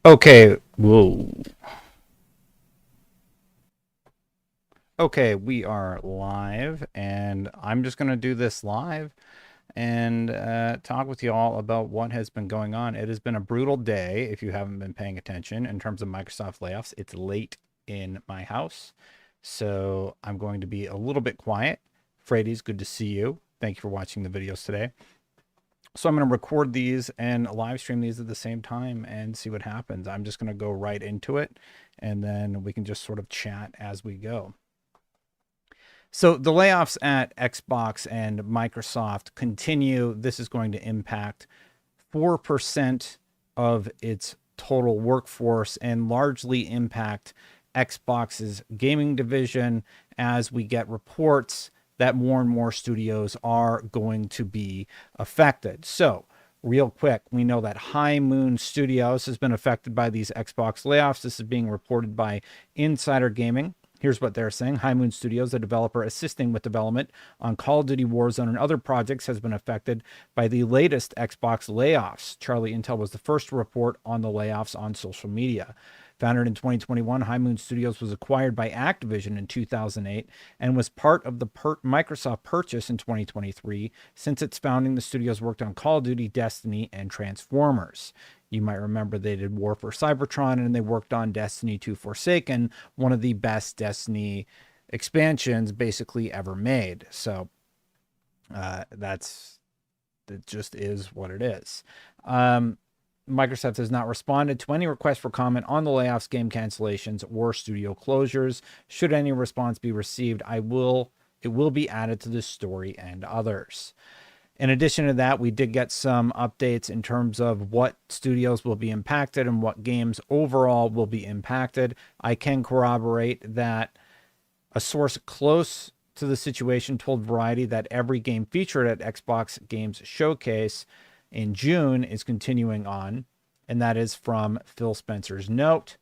Okay, whoa. Okay, we are live, and I'm just going to do this live and talk with you all about what has been going on. It has been a brutal day if you haven't been paying attention in terms of Microsoft layoffs. It's late in my house, so I'm going to be a little bit quiet. Frady's good to see you. Thank you for watching the videos today. So I'm going to record these and live stream these at the same time and see what happens. I'm just going to go right into it, and then we can just sort of chat as we go. So the layoffs at Xbox and Microsoft continue. This is going to impact 4% of its total workforce and largely impact Xbox's gaming division as we get reports that more and more studios are going to be affected. So, real quick, we know that High Moon Studios has been affected by these Xbox layoffs. This is being reported by Insider Gaming. Here's what they're saying. High Moon Studios, a developer assisting with development on Call of Duty Warzone and other projects, has been affected by the latest Xbox layoffs. Charlie Intel was the first to report on the layoffs on social media. Founded in 2021, High Moon Studios was acquired by Activision in 2008 and was part of the Microsoft purchase in 2023. Since its founding, the studios worked on Call of Duty, Destiny, and Transformers. You might remember they did War for Cybertron, and they worked on Destiny 2 Forsaken, one of the best Destiny expansions basically ever made. So it just is what it is. Microsoft has not responded to any request for comment on the layoffs, game cancellations, or studio closures. Should any response be received, it will be added to the story and others. In addition to that, we did get some updates in terms of what studios will be impacted and what games overall will be impacted. I can corroborate that a source close to the situation told Variety that every game featured at Xbox Games Showcase in June is continuing on, and that is from Phil Spencer's note.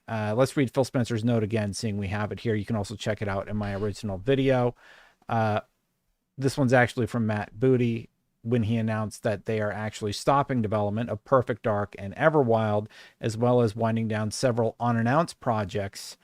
Let's read Phil Spencer's note again, seeing we have it here. You can also check it out in my original video. This one's actually from Matt Booty when he announced that they are actually stopping development of Perfect Dark and Everwild, as well as winding down several unannounced projects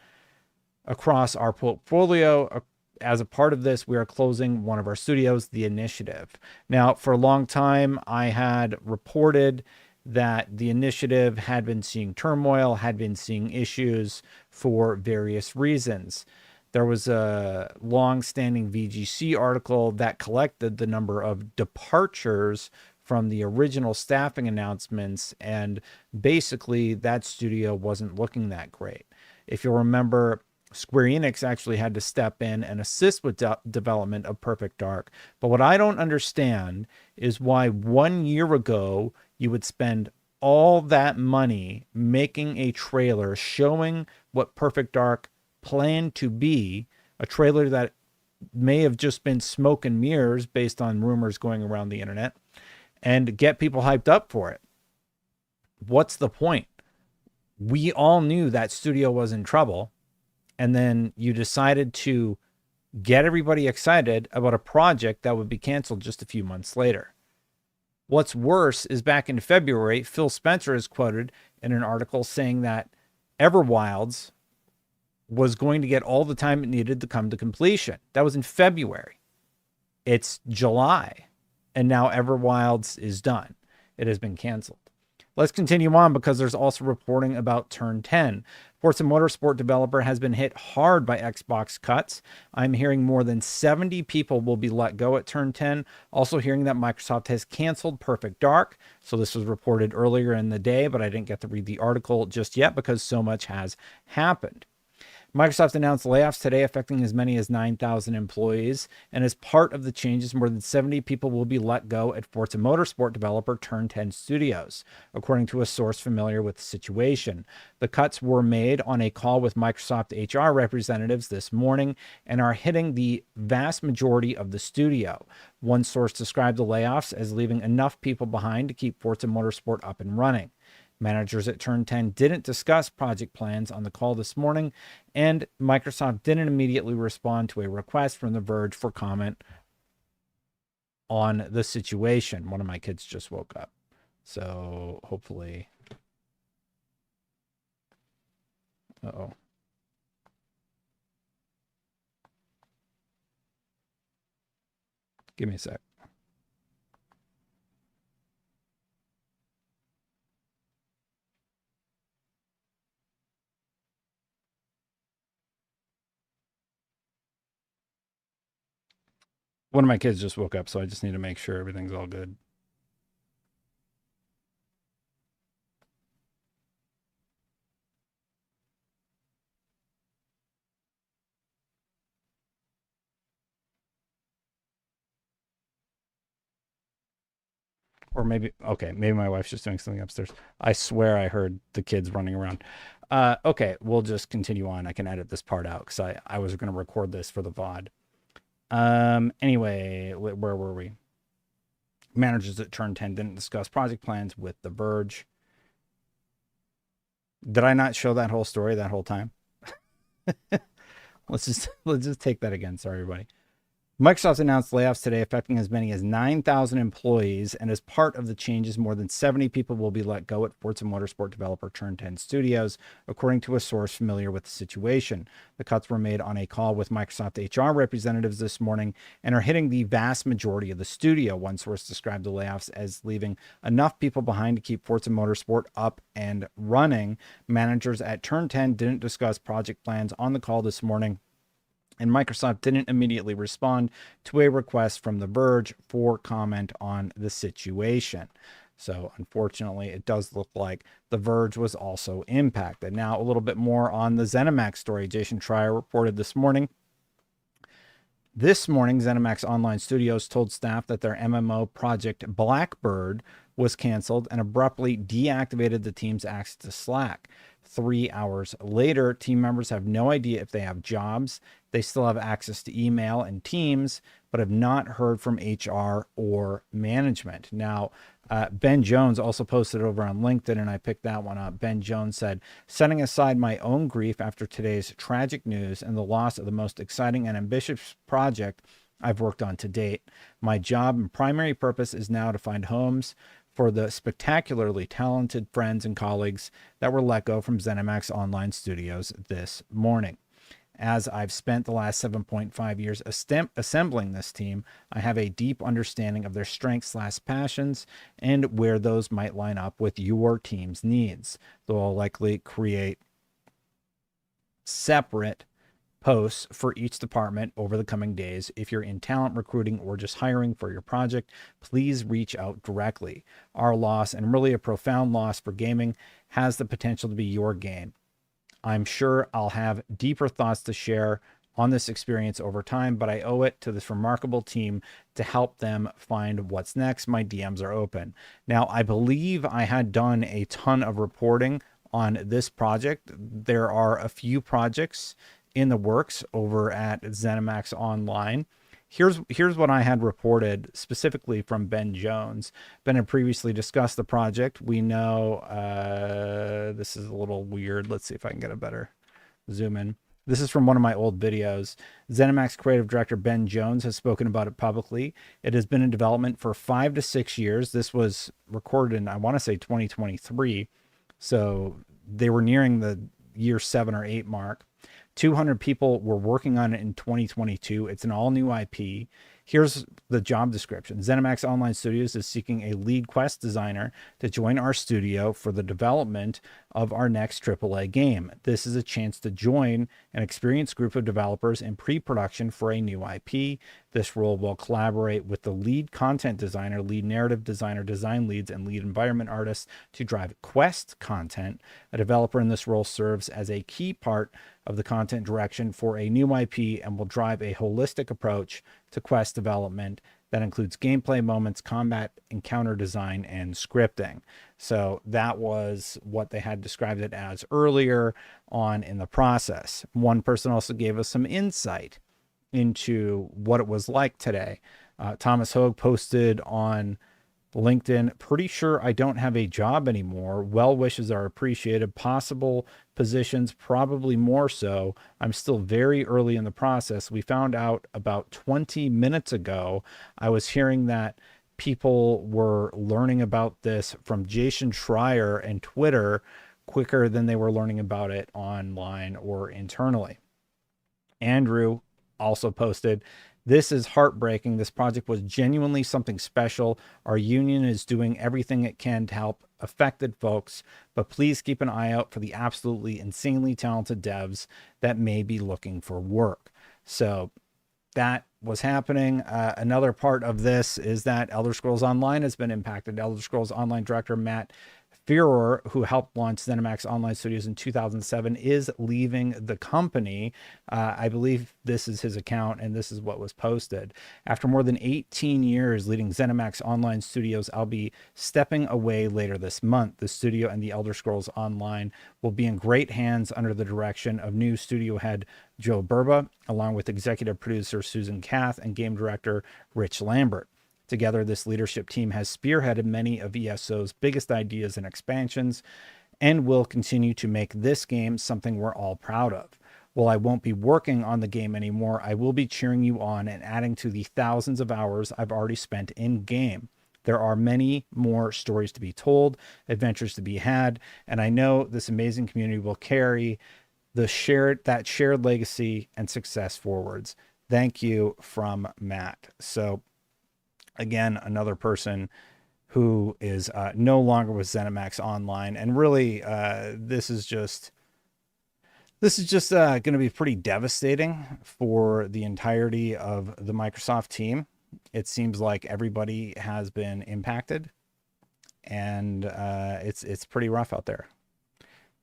across our portfolio. As a part of this, we are closing one of our studios, The Initiative. Now, for a long time, I had reported that The Initiative had been seeing turmoil, had been seeing issues for various reasons. There was a long-standing VGC article that collected the number of departures from the original staffing announcements, and basically that studio wasn't looking that great. If you'll remember, Square Enix actually had to step in and assist with development of Perfect Dark. But what I don't understand is why 1 year ago you would spend all that money making a trailer showing what Perfect Dark planned to be, a trailer that may have just been smoke and mirrors based on rumors going around the internet, and get people hyped up for it. What's the point? We all knew that studio was in trouble, and then you decided to get everybody excited about a project that would be canceled just a few months later. What's worse is back in February, Phil Spencer is quoted in an article saying that Everwilds was going to get all the time it needed to come to completion. That was in February. It's July, and now Everwilds is done. It has been canceled. Let's continue on, because there's also reporting about Turn 10. Forza Motorsport developer has been hit hard by Xbox cuts. I'm hearing more than 70 people will be let go at Turn 10. Also hearing that Microsoft has canceled Perfect Dark. So this was reported earlier in the day, but I didn't get to read the article just yet because so much has happened. Microsoft announced layoffs today affecting as many as 9,000 employees, and as part of the changes, more than 70 people will be let go at Forza Motorsport developer Turn 10 Studios, according to a source familiar with the situation. The cuts were made on a call with Microsoft HR representatives this morning and are hitting the vast majority of the studio. One source described the layoffs as leaving enough people behind to keep Forza Motorsport up and running. Managers at Turn 10 didn't discuss project plans on the call this morning, and Microsoft didn't immediately respond to a request from The Verge for comment on the situation. One of my kids just woke up, so hopefully Uh-oh. Give me a sec. One of my kids just woke up, so I just need to make sure everything's all good. Or maybe, okay, maybe my wife's just doing something upstairs. I swear I heard the kids running around. Okay, we'll just continue on. I can edit this part out because I was going to record this for the VOD. Anyway, where were we? Managers at Turn 10 didn't discuss project plans with The Verge. Did I not show that whole story that whole time? let's just take that again. Sorry, everybody. Microsoft announced layoffs today affecting as many as 9,000 employees, and as part of the changes, more than 70 people will be let go at Forza Motorsport developer Turn 10 Studios, according to a source familiar with the situation. The cuts were made on a call with Microsoft HR representatives this morning and are hitting the vast majority of the studio. One source described the layoffs as leaving enough people behind to keep Forza Motorsport up and running. Managers at Turn 10 didn't discuss project plans on the call this morning, and Microsoft didn't immediately respond to a request from The Verge for comment on the situation. So unfortunately, it does look like The Verge was also impacted. Now, a little bit more on the ZeniMax story. Jason Schreier reported this morning. This morning, ZeniMax Online Studios told staff that their MMO project Blackbird was canceled and abruptly deactivated the team's access to Slack. 3 hours later, team members have no idea if they have jobs. They still have access to email and Teams, but have not heard from HR or management. Now, Ben Jones also posted over on LinkedIn, and I picked that one up. Ben Jones said, setting aside my own grief after today's tragic news and the loss of the most exciting and ambitious project I've worked on to date, my job and primary purpose is now to find homes for the spectacularly talented friends and colleagues that were let go from ZeniMax Online Studios this morning. As I've spent the last 7.5 years assembling this team, I have a deep understanding of their strengths/passions and where those might line up with your team's needs. Though I'll likely create separate posts for each department over the coming days. If you're in talent recruiting or just hiring for your project, please reach out directly. Our loss, and really a profound loss for gaming, has the potential to be your game. I'm sure I'll have deeper thoughts to share on this experience over time, but I owe it to this remarkable team to help them find what's next. My DMs are open. Now, I believe I had done a ton of reporting on this project. There are a few projects in the works over at ZeniMax Online. Here's what I had reported specifically from Ben Jones. Ben had previously discussed the project. We know this is a little weird. Let's see if I can get a better zoom in. This is from one of my old videos. ZeniMax creative director Ben Jones has spoken about it publicly. It has been in development for 5 to 6 years. This was recorded in, I want to say, 2023. So they were nearing the year 7 or 8 mark. 200 people were working on it in 2022. It's an all-new IP. Here's the job description. ZeniMax Online Studios is seeking a lead quest designer to join our studio for the development of our next AAA game. This is a chance to join an experienced group of developers in pre-production for a new IP. This role will collaborate with the lead content designer, lead narrative designer, design leads, and lead environment artists to drive quest content. A developer in this role serves as a key part of the content direction for a new IP and will drive a holistic approach to quest development that includes gameplay moments, combat, encounter design, and scripting. So that was what they had described it as earlier on in the process. One person also gave us some insight into what it was like today. Thomas Hogue posted on LinkedIn, pretty sure I don't have a job anymore. Well wishes are appreciated. Possible positions, probably more so. I'm still very early in the process. We found out about 20 minutes ago. I was hearing that people were learning about this from Jason Schreier and Twitter quicker than they were learning about it online or internally. Andrew also posted, "This is heartbreaking. This project was genuinely something special. Our union is doing everything it can to help affected folks, but please keep an eye out for the absolutely insanely talented devs that may be looking for work." So that was happening. Another part of this is that Elder Scrolls Online has been impacted. Elder Scrolls Online director Matt Furor, who helped launch ZeniMax Online Studios in 2007, is leaving the company. I believe this is his account, and this is what was posted. "After more than 18 years leading ZeniMax Online Studios, I'll be stepping away later this month. The studio and the Elder Scrolls Online will be in great hands under the direction of new studio head Joe Burba, along with executive producer Susan Kath and game director Rich Lambert. Together, this leadership team has spearheaded many of ESO's biggest ideas and expansions and will continue to make this game something we're all proud of. While I won't be working on the game anymore, I will be cheering you on and adding to the thousands of hours I've already spent in game. There are many more stories to be told, adventures to be had, and I know this amazing community will carry that shared legacy and success forwards. Thank you," from Matt. So again, another person who is no longer with ZeniMax Online, and really, this is just going to be pretty devastating for the entirety of the Microsoft team. It seems like everybody has been impacted, and it's pretty rough out there.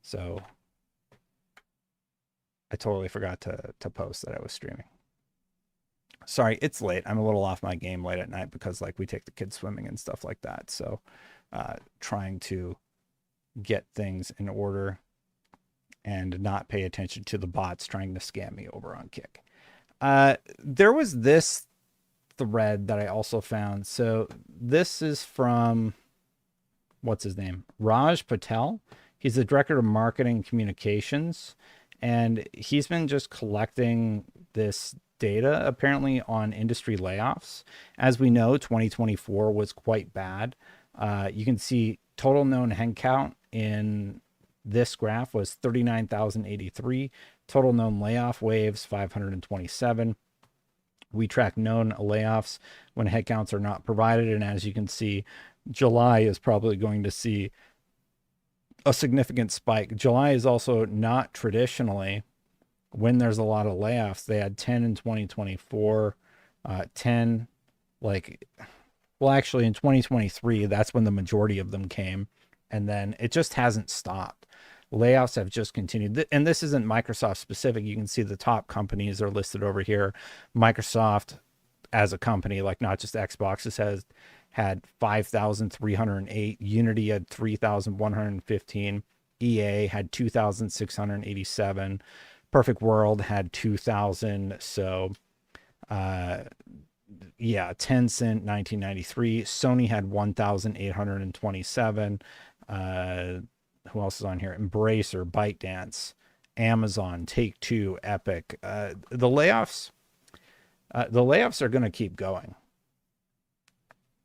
So I totally forgot to post that I was streaming. Sorry, it's late. I'm a little off my game late at night because like we take the kids swimming and stuff like that. So trying to get things in order and not pay attention to the bots trying to scam me over on Kick. There was this thread that I also found. So this is from, what's his name? Raj Patel. He's the director of marketing communications, and he's been just collecting this data apparently on industry layoffs. As we know, 2024 was quite bad. You can see total known headcount in this graph was 39,083. Total known layoff waves, 527. We track known layoffs when headcounts are not provided. And as you can see, July is probably going to see a significant spike. July is also not traditionally when there's a lot of layoffs. They had 10 in 2024, 10 actually in 2023, that's when the majority of them came. And then it just hasn't stopped. Layoffs have just continued. And this isn't Microsoft specific. You can see the top companies are listed over here. Microsoft as a company, like not just Xbox, has had 5,308. Unity had 3,115. EA had 2,687. Perfect World had 2,000. So, yeah, Tencent 1993. Sony had 1,827. Who else is on here? Embracer, ByteDance, Amazon, Take-Two, Epic. The layoffs are going to keep going.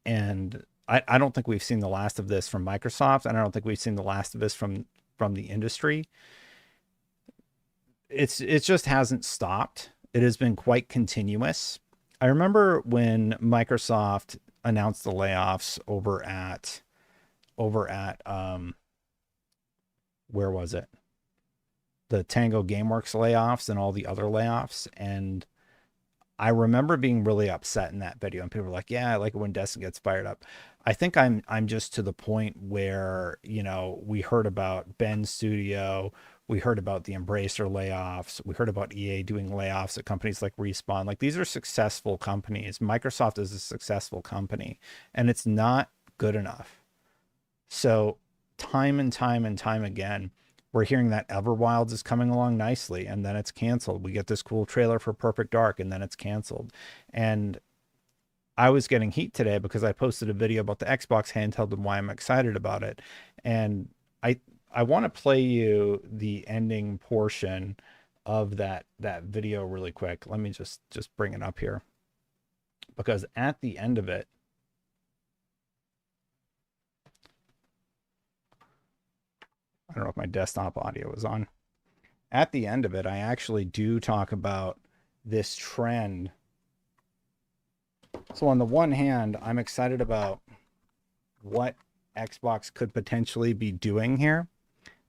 And I don't think we've seen the last of this from Microsoft, and I don't think we've seen the last of this from the industry. It just hasn't stopped. It has been quite continuous. I remember when Microsoft announced the layoffs over at where was it? The Tango Gameworks layoffs and all the other layoffs. And I remember being really upset in that video, and people were like, yeah, I like it when Destin gets fired up. I think I'm just to the point where, you know, we heard about Ben's studio, we heard about the Embracer layoffs, we heard about EA doing layoffs at companies like Respawn. Like, these are successful companies. Microsoft is a successful company, and it's not good enough. So time and time and time again, we're hearing that Everwilds is coming along nicely, and then it's canceled. We get this cool trailer for Perfect Dark, and then it's canceled. And I was getting heat today because I posted a video about the Xbox handheld and why I'm excited about it. And I want to play you the ending portion of that video really quick. Let me just bring it up here, because at the end of it, don't know if my desktop audio was on. At the end of it, I actually do talk about this trend. So on the one hand, I'm excited about what Xbox could potentially be doing here.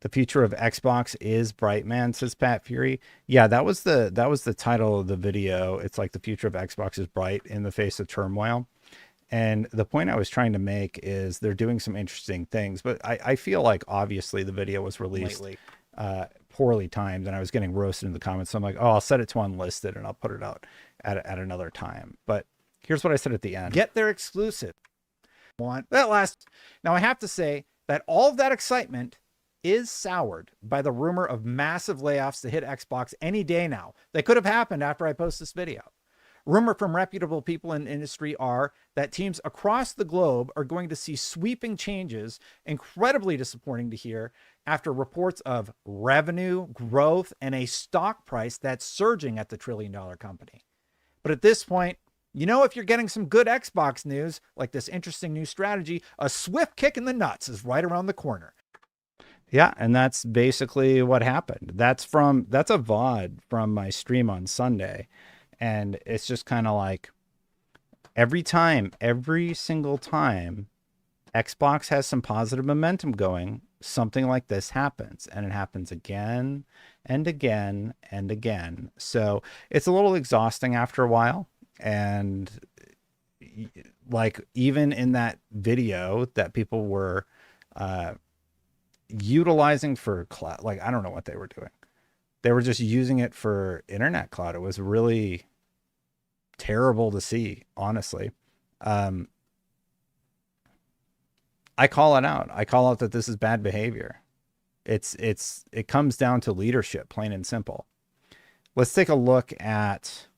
The future of Xbox is bright, man, says Pat Fury. Yeah, that was the title of the video. It's like the future of Xbox is bright in the face of turmoil. And the point I was trying to make is they're doing some interesting things, but I feel like obviously the video was released poorly timed, and I was getting roasted in the comments. So I'm like, oh, I'll set it to unlisted and I'll put it out at another time. But here's what I said at the end. Get their exclusive. Want that last. Now I have to say that all of that excitement is soured by the rumor of massive layoffs to hit Xbox any day now. They could have happened after I post this video. Rumor from reputable people in industry are that teams across the globe are going to see sweeping changes, incredibly disappointing to hear, after reports of revenue, growth, and a stock price that's surging at the trillion-dollar company. But at this point, you know, if you're getting some good Xbox news, like this interesting new strategy, a swift kick in the nuts is right around the corner. Yeah, and that's basically what happened. That's a VOD from my stream on Sunday. And it's just kind of like every single time Xbox has some positive momentum going, something like this happens, and it happens again and again and again. So it's a little exhausting after a while. And like even in that video that people were utilizing for cloud, like I don't know what they were doing. They were just using it for internet cloud. It was really terrible to see, honestly. I call it out. I call out that this is bad behavior. It comes down to leadership, plain and simple. Let's take a look at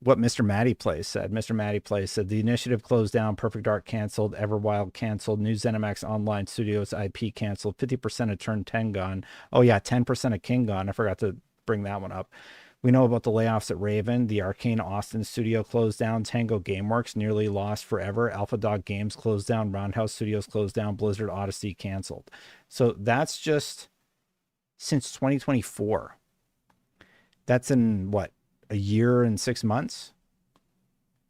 what Mr. Matty Plays said. Mr. Matty Plays said the initiative closed down, Perfect Dark canceled, Everwild canceled, new ZeniMax Online Studios IP canceled, 50% of Turn 10 gone. Oh yeah, 10% of King gone. I forgot to bring that one up. We know about the layoffs at Raven. The Arcane Austin studio closed down. Tango Gameworks nearly lost forever. Alpha Dog Games closed down. Roundhouse Studios closed down. Blizzard Odyssey canceled. So that's just since 2024. That's in what, a year and 6 months?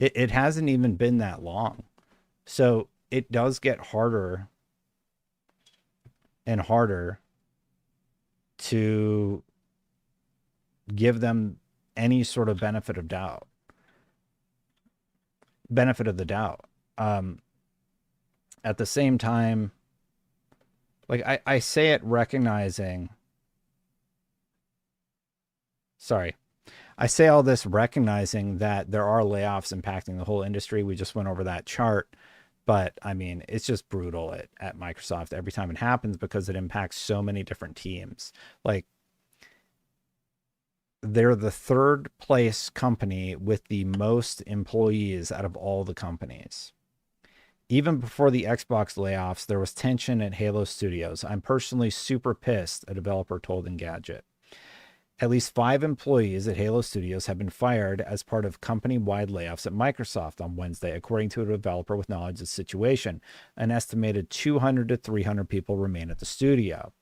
It hasn't even been that long. So it does get harder and harder to give them any sort of benefit of the doubt. At the same time, like I say it recognizing, I say all this recognizing that there are layoffs impacting the whole industry. We just went over that chart, but I mean, it's just brutal at Microsoft every time it happens because it impacts so many different teams. Like, they're the third place company with the most employees out of all the companies. Even before the Xbox layoffs, there was tension at Halo Studios. I'm personally super pissed, a developer told Engadget. At least 5 employees at Halo Studios have been fired as part of company-wide layoffs at Microsoft on Wednesday, according to a developer with knowledge of the situation. An estimated 200 to 300 people remain at the studio.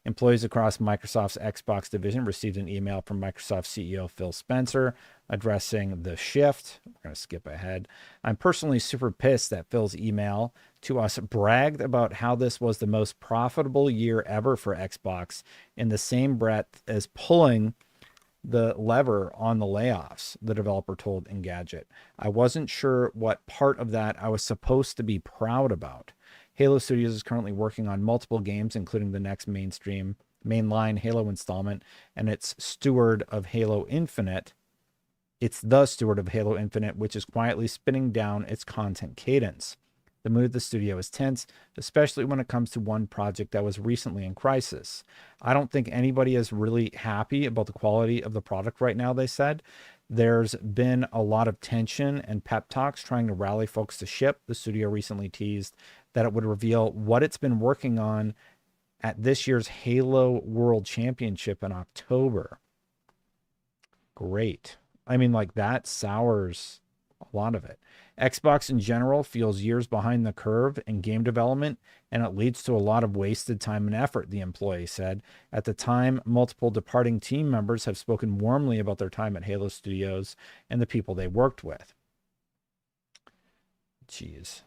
Employees across Microsoft's Xbox division received an email from Microsoft CEO Phil Spencer addressing the shift. We're going to skip ahead. I'm personally super pissed that Phil's email to us bragged about how this was the most profitable year ever for Xbox in the same breath as pulling the lever on the layoffs, the developer told Engadget. I wasn't sure what part of that I was supposed to be proud about. Halo Studios is currently working on multiple games, including the next mainline Halo installment, and its steward of Halo Infinite. It's the steward of Halo Infinite, which is quietly spinning down its content cadence. The mood of the studio is tense, especially when it comes to one project that was recently in crisis. I don't think anybody is really happy about the quality of the product right now, they said. There's been a lot of tension and pep talks trying to rally folks to ship. The studio recently teased that it would reveal what it's been working on at this year's Halo World Championship in October. Great. I mean, like, that sours a lot of it. Xbox in general feels years behind the curve in game development, and it leads to a lot of wasted time and effort, the employee said. At the time, multiple departing team members have spoken warmly about their time at Halo Studios and the people they worked with. Jeez.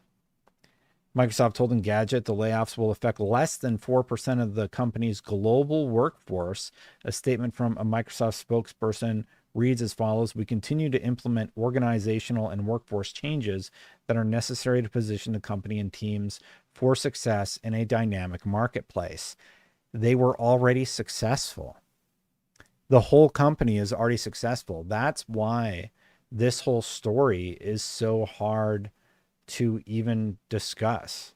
Microsoft told Engadget the layoffs will affect less than 4% of the company's global workforce. A statement from a Microsoft spokesperson reads as follows: "We continue to implement organizational and workforce changes that are necessary to position the company and teams for success in a dynamic marketplace." They were already successful. The whole company is already successful. That's why this whole story is so hard to even discuss.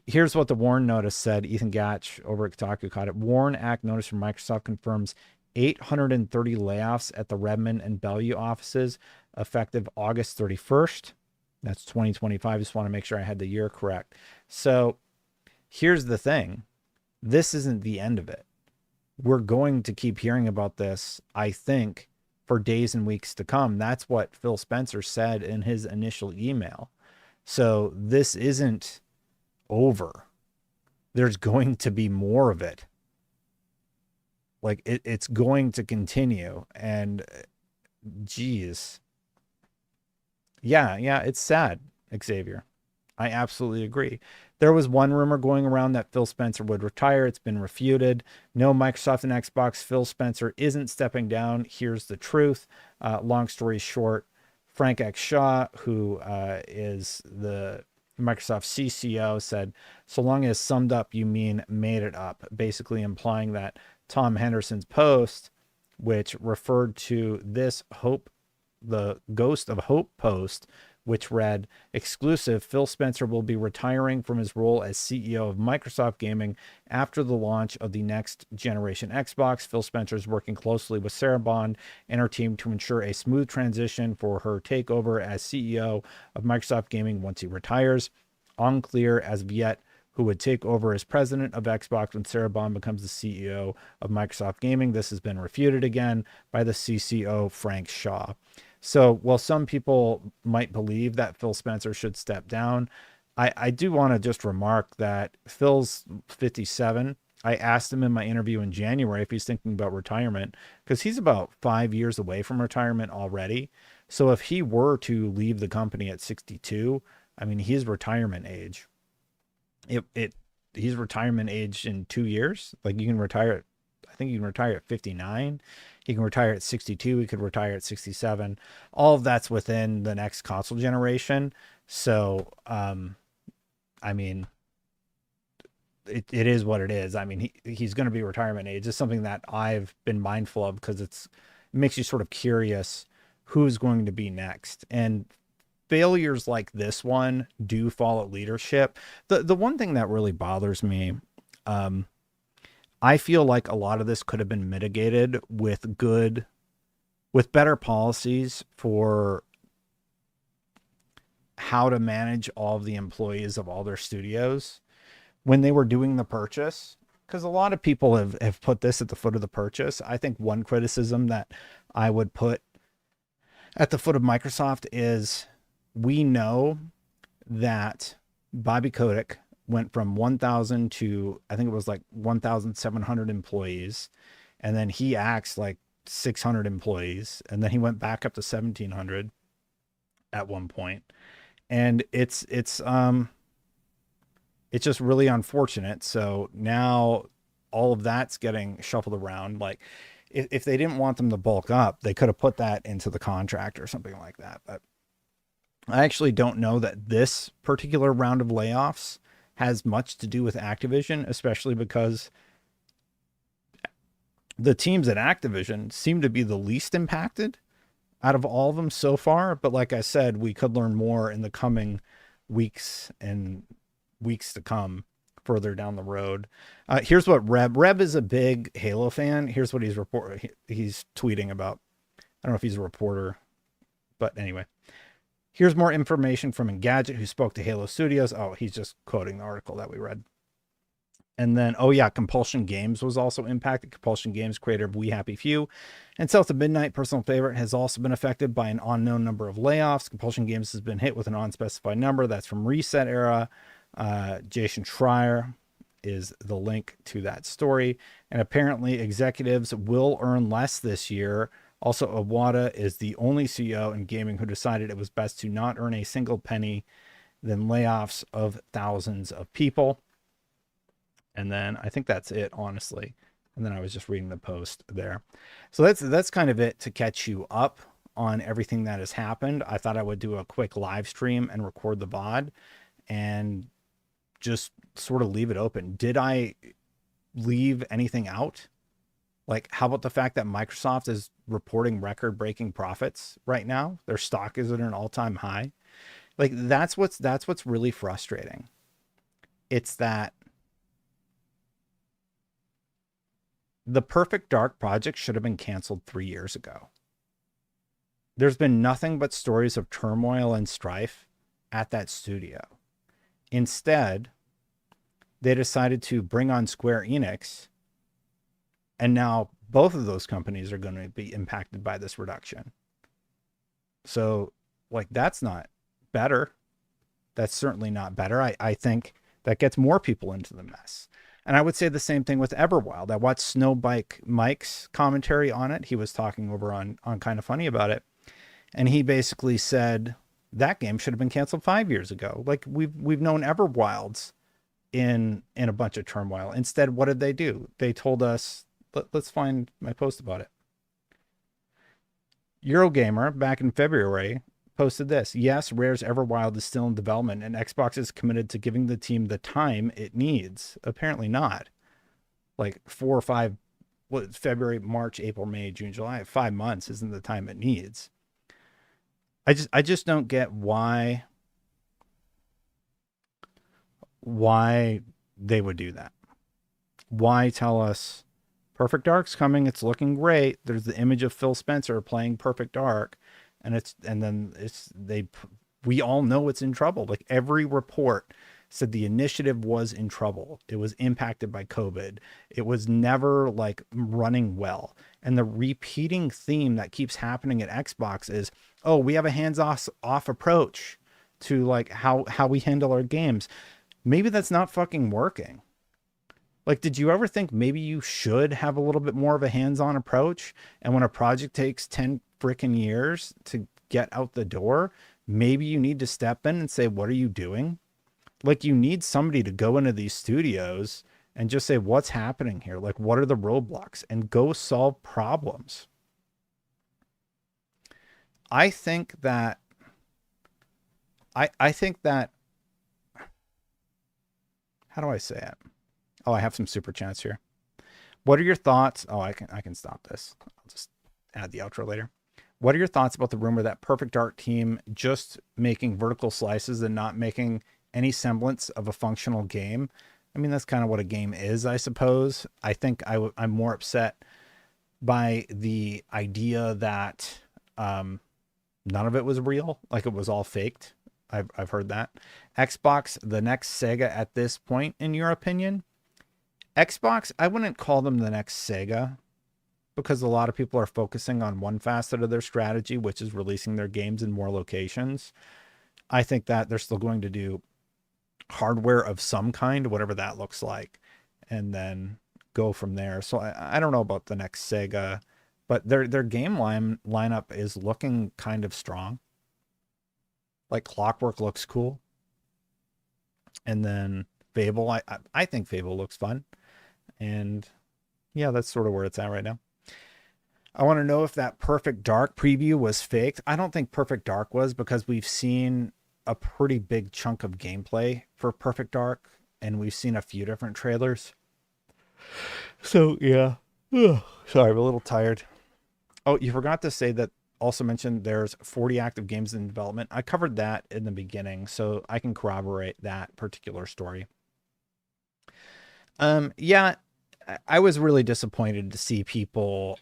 Here's what the Warren notice said. Ethan Gatch over at Kotaku caught it. Warren Act notice from Microsoft confirms 830 layoffs at the Redmond and Bellevue offices effective August 31st. That's 2025. Just want to make sure I had the year correct. So here's the thing. This isn't the end of it. We're going to keep hearing about this, I think, for days and weeks to come. That's what Phil Spencer said in his initial email. So this isn't over. There's going to be more of it. Like it's going to continue. And geez. Yeah, it's sad, Xavier. I absolutely agree. There was one rumor going around that Phil Spencer would retire. It's been refuted. No, Microsoft and Xbox. Phil Spencer isn't stepping down. Here's the truth. Long story short, Frank X. Shaw, who is the Microsoft CCO, said, "So long as summed up, you mean made it up," basically implying that Tom Henderson's post, which referred to this Hope, the Ghost of Hope post, which read, "Exclusive, Phil Spencer will be retiring from his role as CEO of Microsoft Gaming after the launch of the next generation Xbox. Phil Spencer is working closely with Sarah Bond and her team to ensure a smooth transition for her takeover as CEO of Microsoft Gaming once he retires. Unclear as of yet who would take over as president of Xbox when Sarah Bond becomes the CEO of Microsoft Gaming." This has been refuted again by the CCO, Frank Shaw. So while some people might believe that Phil Spencer should step down, I do want to just remark that Phil's 57. I asked him in my interview in January if he's thinking about retirement, because he's about 5 years away from retirement already. So if he were to leave the company at 62, I mean, he's retirement age. He's retirement age in 2 years. Like you can retire, I think you can retire at 59. He can retire at 62. He could retire at 67. All of that's within the next console generation. So, I mean, it is what it is. I mean, he's going to be retirement age. It's something that I've been mindful of because it makes you sort of curious who's going to be next. And failures like this one do fall at leadership. The one thing that really bothers me, I feel like a lot of this could have been mitigated with better policies for how to manage all of the employees of all their studios when they were doing the purchase. Because a lot of people have put this at the foot of the purchase. I think one criticism that I would put at the foot of Microsoft is we know that Bobby Kotick went from 1,000 to, I think it was like 1,700 employees. And then he axed like 600 employees. And then he went back up to 1,700 at one point. And it's just really unfortunate. So now all of that's getting shuffled around. Like if they didn't want them to bulk up, they could have put that into the contract or something like that. But I actually don't know that this particular round of layoffs has much to do with Activision, especially because the teams at Activision seem to be the least impacted out of all of them so far. But like I said, we could learn more in the coming weeks and weeks to come further down the road. Here's what Reb is a big Halo fan. Here's what he's tweeting about. I don't know if he's a reporter, but anyway. Here's more information from Engadget, who spoke to Halo Studios. Oh, he's just quoting the article that we read. And then, oh yeah, Compulsion Games was also impacted. Compulsion Games, creator of We Happy Few and South of Midnight, personal favorite, has also been affected by an unknown number of layoffs. Compulsion Games has been hit with an unspecified number. That's from Reset Era. Jason Schreier is the link to that story. And apparently executives will earn less this year. Also, Iwata is the only CEO in gaming who decided it was best to not earn a single penny than layoffs of thousands of people. And then I think that's it, honestly. And then I was just reading the post there. So that's kind of it to catch you up on everything that has happened. I thought I would do a quick live stream and record the VOD and just sort of leave it open. Did I leave anything out? Like, how about the fact that Microsoft is reporting record-breaking profits right now? Their stock is at an all-time high. Like, that's what's really frustrating. It's that the Perfect Dark project should have been canceled 3 years ago. There's been nothing but stories of turmoil and strife at that studio. Instead, they decided to bring on Square Enix, and now both of those companies are going to be impacted by this reduction. So, like, that's not better. That's certainly not better. I think that gets more people into the mess. And I would say the same thing with Everwild. I watched Snowbike Mike's commentary on it. He was talking over on Kind of Funny about it. And he basically said that game should have been canceled 5 years ago. Like, we've known Everwilds in a bunch of turmoil. Instead, what did they do? They told us, let's find my post about it. Eurogamer, back in February, posted this. Yes, Rare's Everwild is still in development, and Xbox is committed to giving the team the time it needs. Apparently not. Like 4 or 5, February, March, April, May, June, July. 5 months isn't the time it needs. I just don't get why they would do that. Why tell us Perfect Dark's coming, it's looking great. There's the image of Phil Spencer playing Perfect Dark, we all know it's in trouble. Like, every report said the initiative was in trouble. It was impacted by COVID. It was never like running well. And the repeating theme that keeps happening at Xbox is, oh, we have a hands-off approach to like how we handle our games. Maybe that's not fucking working. Like, did you ever think maybe you should have a little bit more of a hands-on approach? And when a project takes 10 freaking years to get out the door, maybe you need to step in and say, what are you doing? Like, you need somebody to go into these studios and just say, what's happening here? Like, what are the roadblocks? And go solve problems. I think that how do I say it? Oh, I have some super chats here. What are your thoughts? Oh, I can stop this. I'll just add the outro later. What are your thoughts about the rumor that Perfect Dark team just making vertical slices and not making any semblance of a functional game? I mean, that's kind of what a game is, I suppose. I think I'm more upset by the idea that none of it was real, like it was all faked. I've heard that. Xbox, the next Sega at this point, in your opinion? Xbox, I wouldn't call them the next Sega, because a lot of people are focusing on one facet of their strategy, which is releasing their games in more locations. I think that they're still going to do hardware of some kind, whatever that looks like, and then go from there. So I don't know about the next Sega, but their game lineup is looking kind of strong. Like, Clockwork looks cool. And then Fable, I think Fable looks fun. And yeah, that's sort of where it's at right now. I want to know if that Perfect Dark preview was faked. I don't think Perfect Dark was, because we've seen a pretty big chunk of gameplay for Perfect Dark, and we've seen a few different trailers. So yeah. Ugh. Sorry, I'm a little tired. Oh, you forgot to say that, also mentioned there's 40 active games in development. I covered that in the beginning, so I can corroborate that particular story. Yeah, I was really disappointed to see people.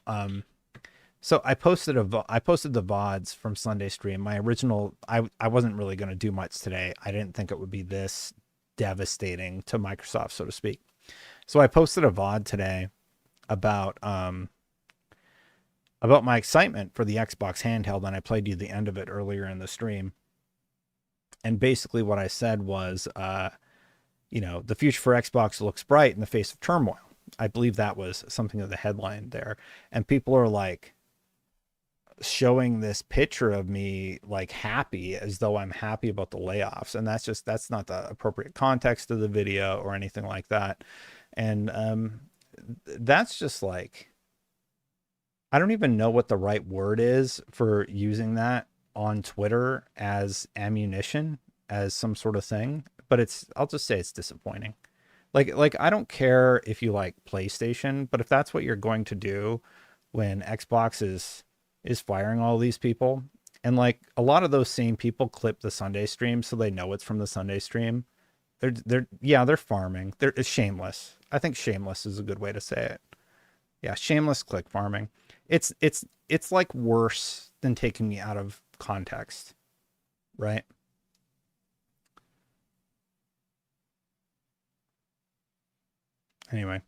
So I posted the VODs from Sunday stream. My original, I wasn't really going to do much today. I didn't think it would be this devastating to Microsoft, so to speak. So I posted a VOD today about my excitement for the Xbox handheld, and I played you the end of it earlier in the stream. And basically what I said was, the future for Xbox looks bright in the face of turmoil. I believe that was something of the headline there. And people are like showing this picture of me like happy, as though I'm happy about the layoffs. And that's not the appropriate context of the video or anything like that. And that's just like, I don't even know what the right word is for using that on Twitter as ammunition, as some sort of thing. But I'll just say it's disappointing. Like I don't care if you like PlayStation, but if that's what you're going to do when Xbox is firing all these people, and like a lot of those same people clip the Sunday stream so they know it's from the Sunday stream. They're farming. It's shameless. I think shameless is a good way to say it. Yeah, shameless click farming. It's like worse than taking me out of context, right? Anyway,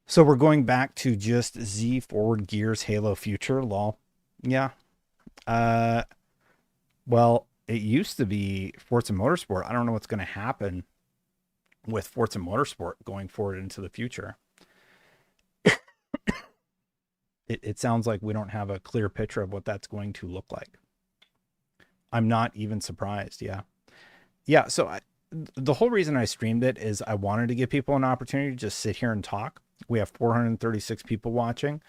so we're going back to just Z forward gears Halo future. Lol. Yeah. Uh, well, it used to be Forza Motorsport. I don't know what's going to happen with Forza Motorsport going forward into the future. It sounds like we don't have a clear picture of what that's going to look like. I'm not even surprised. Yeah. Yeah. So the whole reason I streamed it is I wanted to give people an opportunity to just sit here and talk. We have 436 people watching.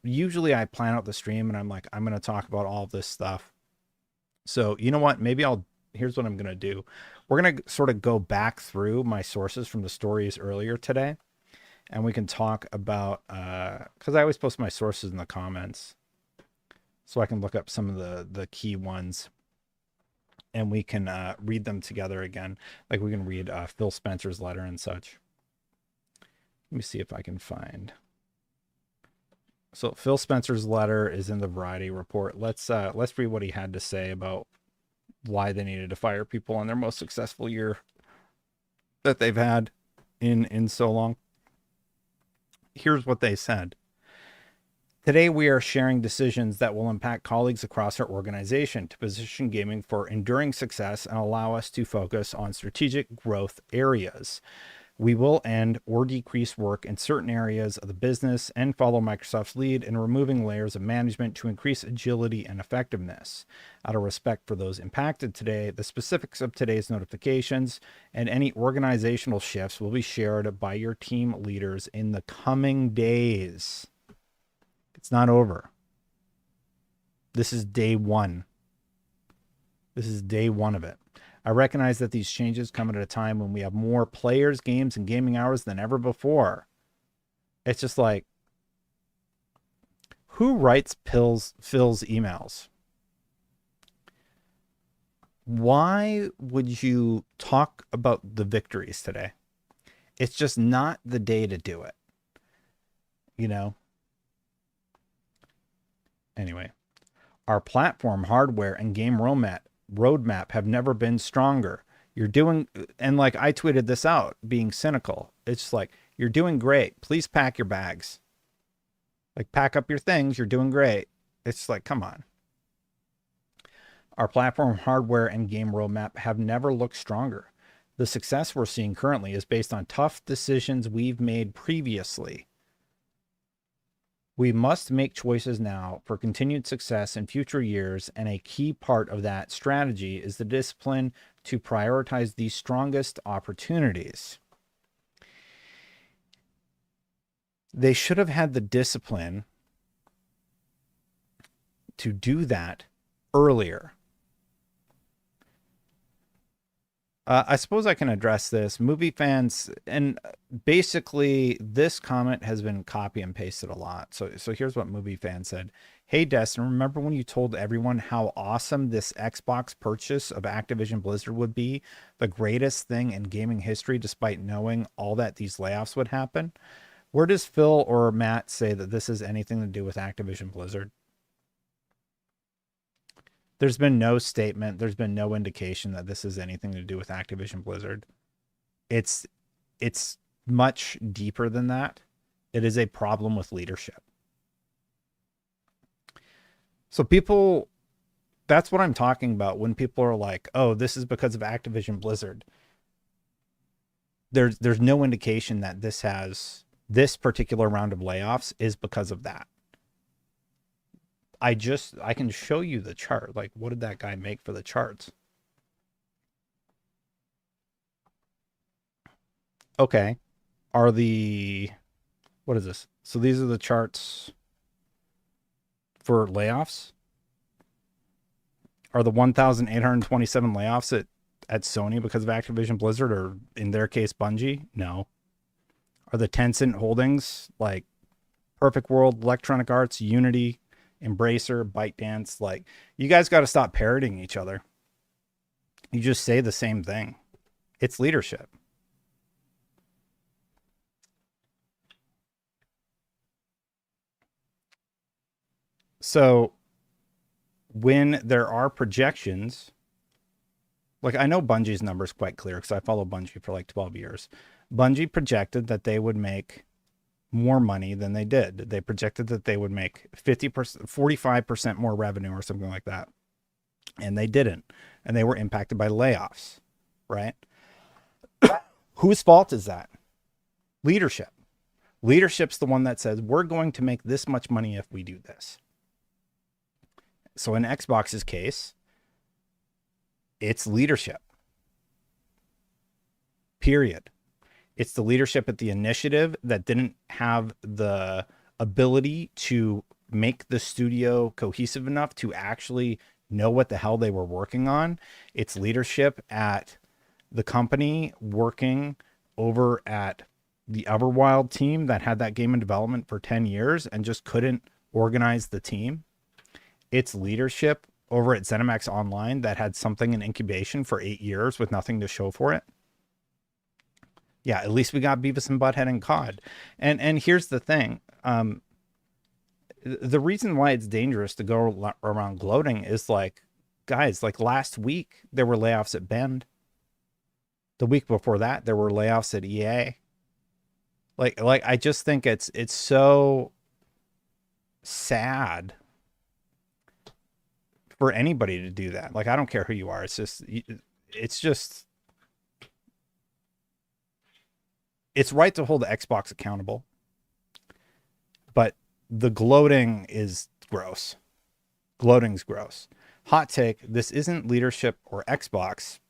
Usually I plan out the stream and I'm like, I'm going to talk about all of this stuff. So you know what? Here's what I'm going to do. We're going to sort of go back through my sources from the stories earlier today. And we can talk about, because I always post my sources in the comments. So I can look up some of the key ones. And we can read them together again. Like we can read Phil Spencer's letter and such. Let me see if I can find. So Phil Spencer's letter is in the Variety report. Let's read what he had to say about why they needed to fire people on their most successful year that they've had in so long. Here's what they said. Today, we are sharing decisions that will impact colleagues across our organization to position gaming for enduring success and allow us to focus on strategic growth areas. We will end or decrease work in certain areas of the business and follow Microsoft's lead in removing layers of management to increase agility and effectiveness. Out of respect for those impacted today, the specifics of today's notifications and any organizational shifts will be shared by your team leaders in the coming days. It's not over. This is day one. This is day one of it. I recognize that these changes come at a time when we have more players, games, and gaming hours than ever before. It's just like, who writes Phil's emails? Why would you talk about the victories today? It's just not the day to do it. You know? Anyway, our platform, hardware, and game roadmap have never been stronger. You're doing, and like I tweeted this out, being cynical. It's like, you're doing great. Please pack your bags. Like, pack up your things. You're doing great. It's like, come on. Our platform, hardware, and game roadmap have never looked stronger. The success we're seeing currently is based on tough decisions we've made previously. We must make choices now for continued success in future years, and a key part of that strategy is the discipline to prioritize the strongest opportunities. They should have had the discipline to do that earlier. I suppose I can address this. Movie fans, and basically this comment has been copy and pasted a lot. So here's what Movie Fan said. Hey, Destin, remember when you told everyone how awesome this Xbox purchase of Activision Blizzard would be? The greatest thing in gaming history, despite knowing all that these layoffs would happen? Where does Phil or Matt say that this has anything to do with Activision Blizzard? There's been no statement. There's been no indication that this has anything to do with Activision Blizzard. It's much deeper than that. It is a problem with leadership. So people, that's what I'm talking about when people are like, oh, this is because of Activision Blizzard. There's no indication that this particular round of layoffs is because of that. I can show you the chart. Like, what did that guy make for the charts? Okay. What is this? So these are the charts for layoffs. Are the 1,827 layoffs at Sony because of Activision Blizzard, or in their case, Bungie? No. Are the Tencent holdings like Perfect World, Electronic Arts, Unity, Embracer, ByteDance? Like, you guys got to stop parroting each other. You just say the same thing. It's leadership. So when there are projections, like, I know Bungie's number is quite clear because I followed Bungie for like 12 years. Bungie projected that they would make more money than they did. They projected that they would make 50%, 45% more revenue or something like that. And they didn't. And they were impacted by layoffs, right? Whose fault is that? Leadership. Leadership's the one that says, we're going to make this much money if we do this. So in Xbox's case, it's leadership. Period. It's the leadership at the initiative that didn't have the ability to make the studio cohesive enough to actually know what the hell they were working on. It's leadership at the company working over at the Everwild team that had that game in development for 10 years and just couldn't organize the team. It's leadership over at ZeniMax Online that had something in incubation for 8 years with nothing to show for it. Yeah, at least we got Beavis and Butthead and COD. And here's the thing. The reason why it's dangerous to go around gloating is like, guys, like last week, there were layoffs at Bend. The week before that, there were layoffs at EA. Like I just think it's so sad for anybody to do that. Like, I don't care who you are. It's right to hold the Xbox accountable, but the gloating is gross. Gloating's gross. Hot take. This isn't leadership or Xbox.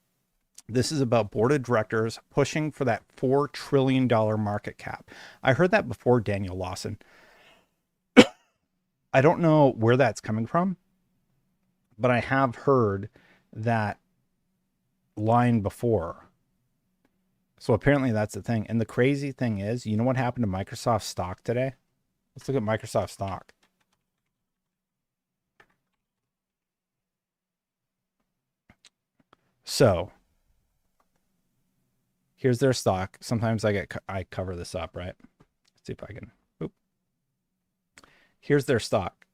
This is about board of directors pushing for that $4 trillion market cap. I heard that before, Daniel Lawson. I don't know where that's coming from, but I have heard that line before. So apparently that's the thing. And the crazy thing is, you know what happened to Microsoft stock today? Let's look at Microsoft stock. So here's their stock. Sometimes I cover this up, right? Let's see if I can. Oop. Here's their stock.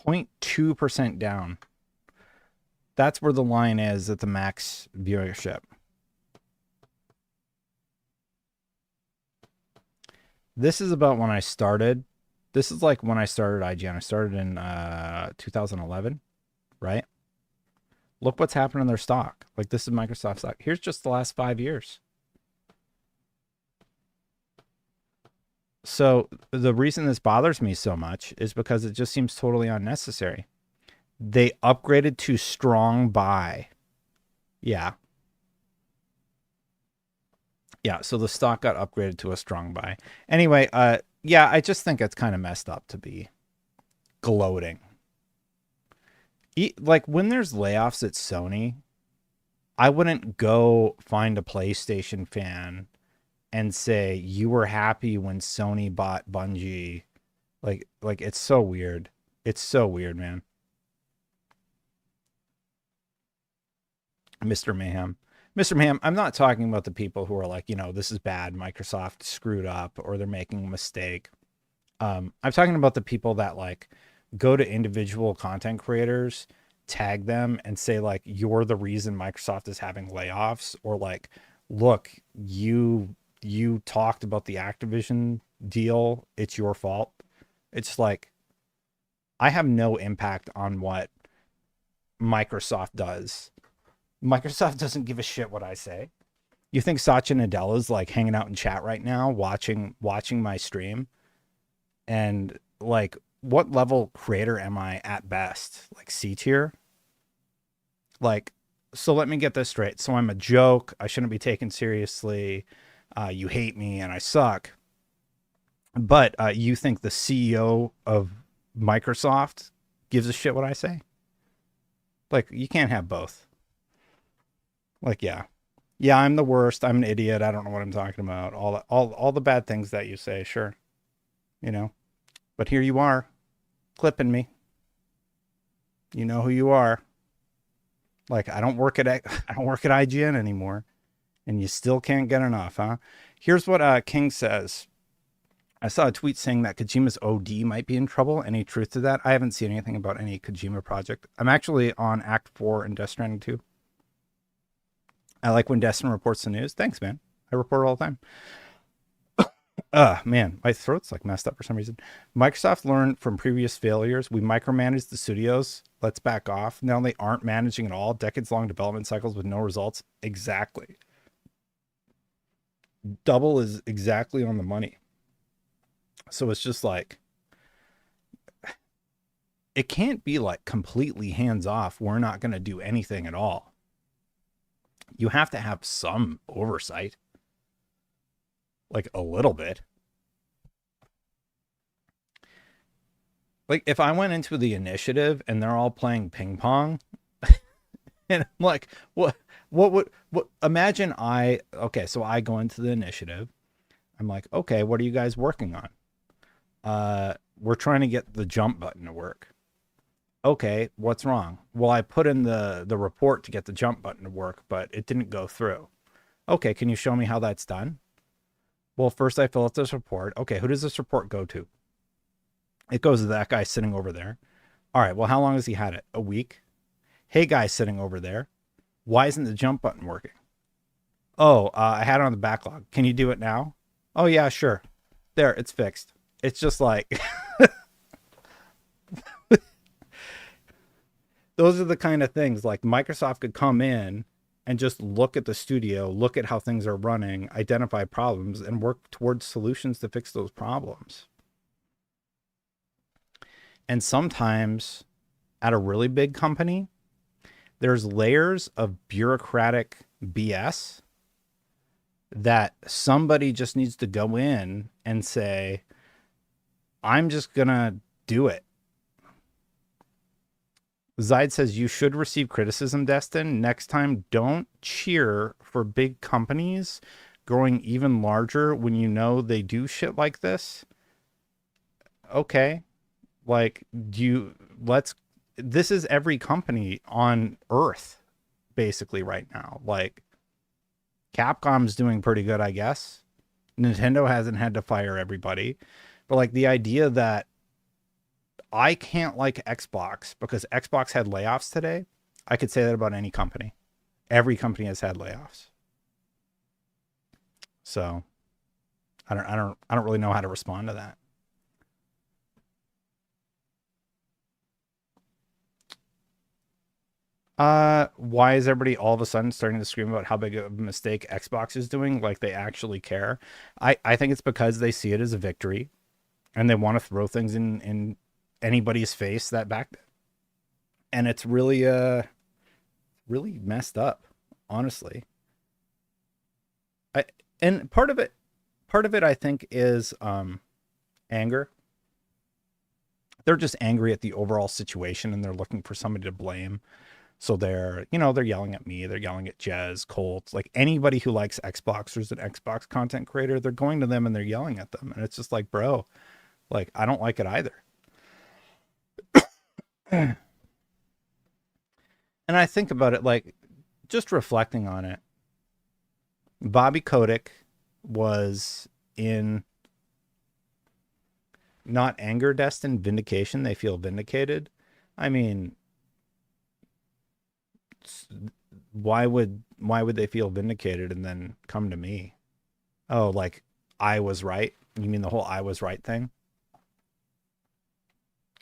0.2% down. That's where the line is at the max viewership. This is about when I started. This is like when I started IGN. I started in 2011, right? Look what's happened in their stock. Like, this is Microsoft stock. Here's just the last 5 years. So the reason this bothers me so much is because it just seems totally unnecessary. They upgraded to strong buy. Yeah. Yeah, so the stock got upgraded to a strong buy. Anyway, yeah, I just think it's kind of messed up to be gloating. Like, when there's layoffs at Sony, I wouldn't go find a PlayStation fan and say, you were happy when Sony bought Bungie. Like it's so weird. It's so weird, man. Mr. Mayhem. Mr. Mayhem, I'm not talking about the people who are like, this is bad, Microsoft screwed up, or they're making a mistake. I'm talking about the people that like go to individual content creators, tag them, and say like, you're the reason Microsoft is having layoffs, or like, look, you you talked about the Activision deal, it's your fault. It's like, I have no impact on what Microsoft does. Microsoft doesn't give a shit what I say. You think Satya Nadella's like hanging out in chat right now, watching my stream, and like, what level creator am I at best? Like C tier? Like, so let me get this straight. So I'm a joke. I shouldn't be taken seriously. You hate me and I suck. But you think the CEO of Microsoft gives a shit what I say? Like, you can't have both. Like, yeah. Yeah, I'm the worst. I'm an idiot. I don't know what I'm talking about. All the bad things that you say, sure. You know. But here you are, clipping me. You know who you are. Like, I don't work at IGN anymore, and you still can't get enough, huh? Here's what King says. I saw a tweet saying that Kojima's OD might be in trouble. Any truth to that? I haven't seen anything about any Kojima project. I'm actually on Act 4 in Death Stranding 2. I like when Destin reports the news. Thanks, man. I report all the time. Man, my throat's like messed up for some reason. Microsoft learned from previous failures. We micromanaged the studios. Let's back off. Now they aren't managing at all. Decades-long development cycles with no results. Exactly. Double is exactly on the money. So it's just like, it can't be like completely hands off. We're not going to do anything at all. You have to have some oversight. Like a little bit. Like if I went into the initiative and they're all playing ping pong and I'm like, what, imagine so I go into the initiative. I'm like, okay, what are you guys working on? We're trying to get the jump button to work. Okay, what's wrong? Well, I put in the report to get the jump button to work, but it didn't go through. Okay, can you show me how that's done? Well, first I fill out this report. Okay, who does this report go to? It goes to that guy sitting over there. All right, well, how long has he had it? A week? Hey, guy sitting over there. Why isn't the jump button working? Oh, I had it on the backlog. Can you do it now? Oh, yeah, sure. There, it's fixed. It's just like, those are the kind of things like Microsoft could come in and just look at the studio, look at how things are running, identify problems, and work towards solutions to fix those problems. And sometimes at a really big company, there's layers of bureaucratic BS that somebody just needs to go in and say, I'm just going to do it. Zide says, you should receive criticism, Destin. Next time, don't cheer for big companies growing even larger when you know they do shit like this. Okay. Like, this is every company on Earth, basically, right now. Like, Capcom's doing pretty good, I guess. Nintendo hasn't had to fire everybody. But, like, the idea that I can't like Xbox because Xbox had layoffs today, I could say that about any company. Every company has had layoffs. So, I don't really know how to respond to that. Why is everybody all of a sudden starting to scream about how big of a mistake Xbox is doing? Like they actually care. I think it's because they see it as a victory and they want to throw things in anybody's face that backed it. And it's really, really messed up, honestly. And part of it, I think is, anger. They're just angry at the overall situation and they're looking for somebody to blame. So they're yelling at me. They're yelling at Jez, Colt, like anybody who likes Xbox or is an Xbox content creator, they're going to them and they're yelling at them. And it's just like, bro, like, I don't like it either. And I think about it, like, just reflecting on it, Bobby Kotick was in not anger, Destin, vindication. They feel vindicated. I mean, why would they feel vindicated and then come to me? Oh, like I was right. You mean the whole I was right thing?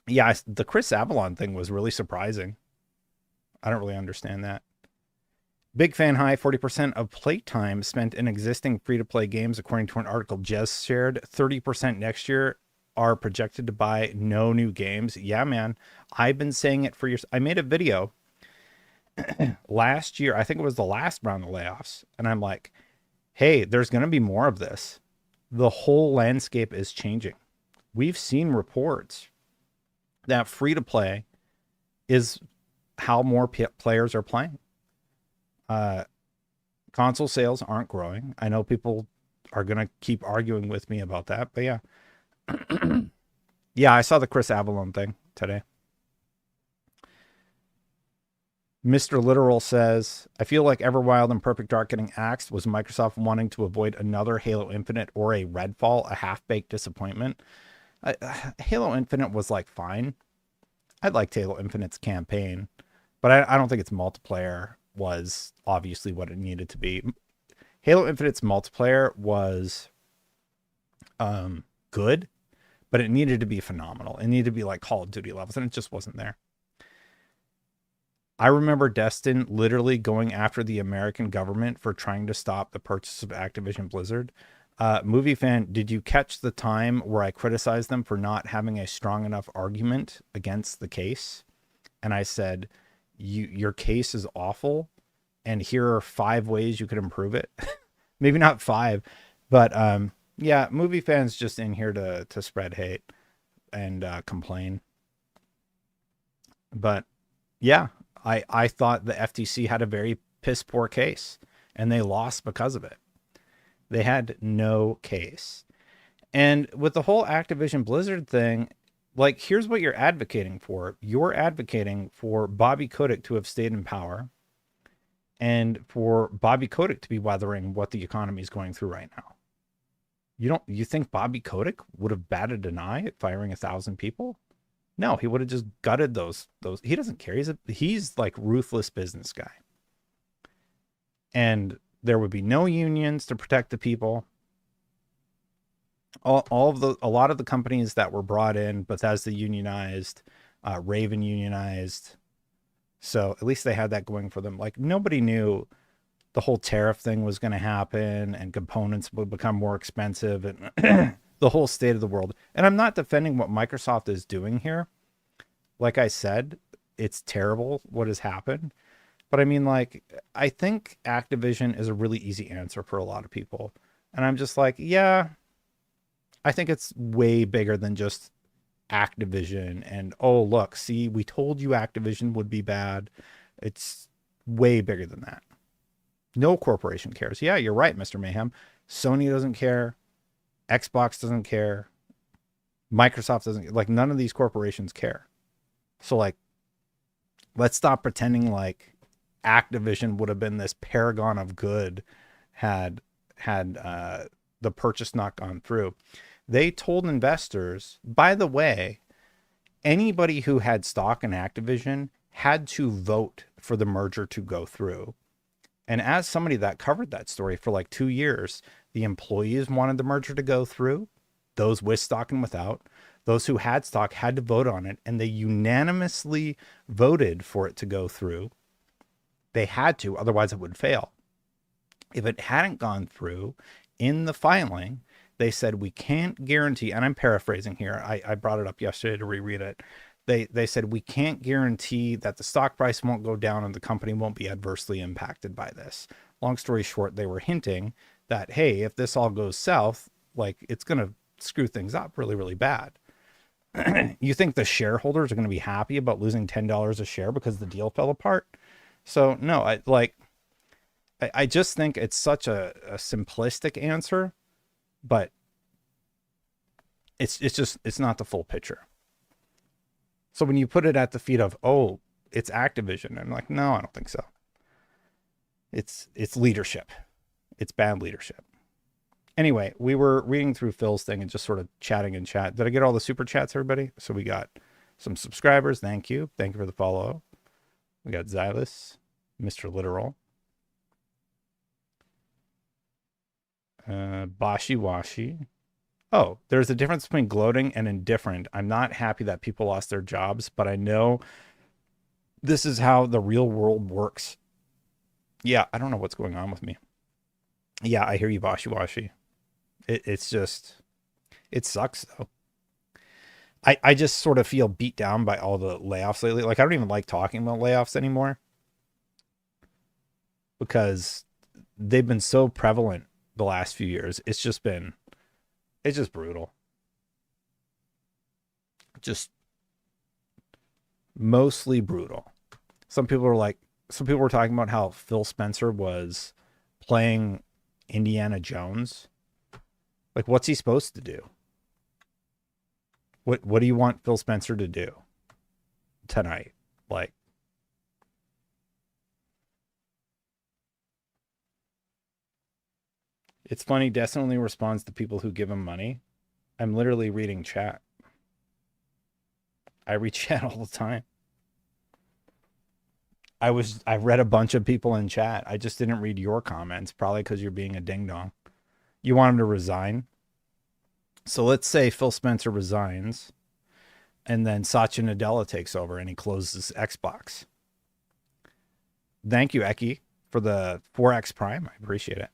Yeah, the Chris Avalon thing was really surprising. I don't really understand that. Big fan high, 40% of playtime spent in existing free-to-play games, according to an article Jez shared. 30% next year are projected to buy no new games. Yeah, man. I've been saying it for years. I made a video last year. I think it was the last round of layoffs. And I'm like, hey, there's going to be more of this. The whole landscape is changing. We've seen reports that free-to-play is how more players are playing. Console sales aren't growing. I know people are going to keep arguing with me about that, but yeah. Yeah, I saw the Chris Avalon thing today. Mr. Literal says, I feel like Everwild and Perfect Dark getting axed was Microsoft wanting to avoid another Halo Infinite or a Redfall, a half-baked disappointment. Halo Infinite was like fine. I liked Halo Infinite's campaign, but I don't think its multiplayer was obviously what it needed to be. Halo Infinite's multiplayer was good, but it needed to be phenomenal. It needed to be like Call of Duty levels, and it just wasn't there. I remember Destin literally going after the American government for trying to stop the purchase of Activision Blizzard. Movie fan, did you catch the time where I criticized them for not having a strong enough argument against the case? And I said, your case is awful, and here are 5 ways you could improve it. Maybe not 5, but yeah, movie fans just in here to spread hate and complain. But yeah, I thought the FTC had a very piss poor case, and they lost because of it. They had no case. And with the whole Activision Blizzard thing, like, here's what you're advocating for. You're advocating for Bobby Kotick to have stayed in power and for Bobby Kotick to be weathering what the economy is going through right now. You think Bobby Kotick would have batted an eye at firing 1,000 people? No, he would have just gutted those. He doesn't care. He's like ruthless business guy. And there would be no unions to protect the people. A lot of the companies that were brought in, Bethesda unionized, Raven unionized. So at least they had that going for them. Like, nobody knew the whole tariff thing was going to happen and components would become more expensive and the whole state of the world. And I'm not defending what Microsoft is doing here. Like I said, it's terrible what has happened. But I mean, like, I think Activision is a really easy answer for a lot of people. And I'm just like, yeah, I think it's way bigger than just Activision. And, oh, look, see, we told you Activision would be bad. It's way bigger than that. No corporation cares. Yeah, you're right, Mr. Mayhem. Sony doesn't care. Xbox doesn't care. Microsoft doesn't, like, none of these corporations care. So, like, let's stop pretending like Activision would have been this paragon of good had the purchase not gone through. They told investors, by the way, anybody who had stock in Activision had to vote for the merger to go through. And as somebody that covered that story for like 2 years, the employees wanted the merger to go through, those with stock and without. Those who had stock had to vote on it, and they unanimously voted for it to go through. They had to, otherwise it would fail. If it hadn't gone through, in the filing, they said, we can't guarantee, and I'm paraphrasing here, I brought it up yesterday to reread it. They said, we can't guarantee that the stock price won't go down and the company won't be adversely impacted by this. Long story short, they were hinting that, hey, if this all goes south, like, it's going to screw things up really, really bad. You think the shareholders are going to be happy about losing $10 a share because the deal fell apart? So no, I just think it's such a simplistic answer, but it's not the full picture. So when you put it at the feet of, oh, it's Activision, I'm like, no, I don't think so. It's leadership. It's bad leadership. Anyway, we were reading through Phil's thing and just sort of chatting in chat. Did I get all the super chats, everybody? So we got some subscribers. Thank you. Thank you for the follow. We got Xylus, Mr. Literal. Bashi Washi. Oh, there's a difference between gloating and indifferent. I'm not happy that people lost their jobs, but I know this is how the real world works. Yeah, I don't know what's going on with me. Yeah, I hear you, Bashi Washi. It's just, it sucks though. I just sort of feel beat down by all the layoffs lately. Like, I don't even like talking about layoffs anymore because they've been so prevalent the last few years. It's just brutal. Just mostly brutal. Some people were talking about how Phil Spencer was playing Indiana Jones. Like, what's he supposed to do? What do you want Phil Spencer to do tonight? Like, it's funny. Destin only responds to people who give him money. I'm literally reading chat. I read chat all the time. I read a bunch of people in chat. I just didn't read your comments, probably because you're being a ding dong. You want him to resign. So let's say Phil Spencer resigns and then Satya Nadella takes over and he closes Xbox. Thank you, Eki, for the 4X Prime. I appreciate it.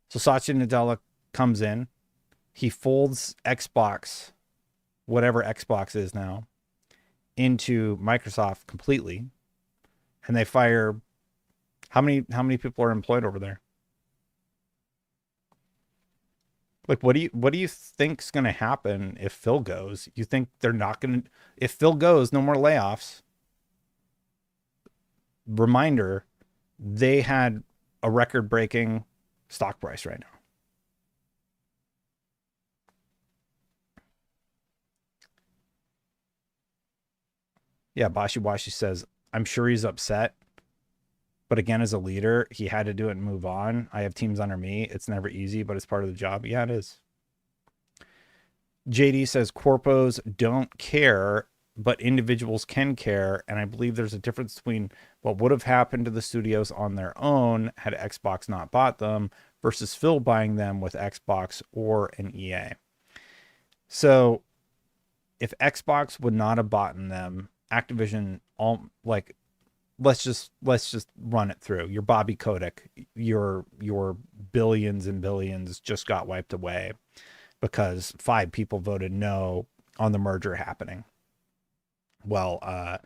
So Satya Nadella comes in. He folds Xbox, whatever Xbox is now, into Microsoft completely. And they fire how many people are employed over there? Like, what do you think's going to happen if Phil goes? You think they're not going to, if Phil goes, no more layoffs. Reminder, they had a record-breaking stock price right now. Yeah, Bashi Washi says, I'm sure he's upset. But again, as a leader, he had to do it and move on. I have teams under me. It's never easy, but it's part of the job. Yeah, it is. JD says corpos don't care, but individuals can care. And I believe there's a difference between what would have happened to the studios on their own had Xbox not bought them versus Phil buying them with Xbox or an EA. So if Xbox would not have bought them, Activision, let's just run it through. Your Bobby Kotick, your billions and billions just got wiped away because 5 people voted no on the merger happening. Well,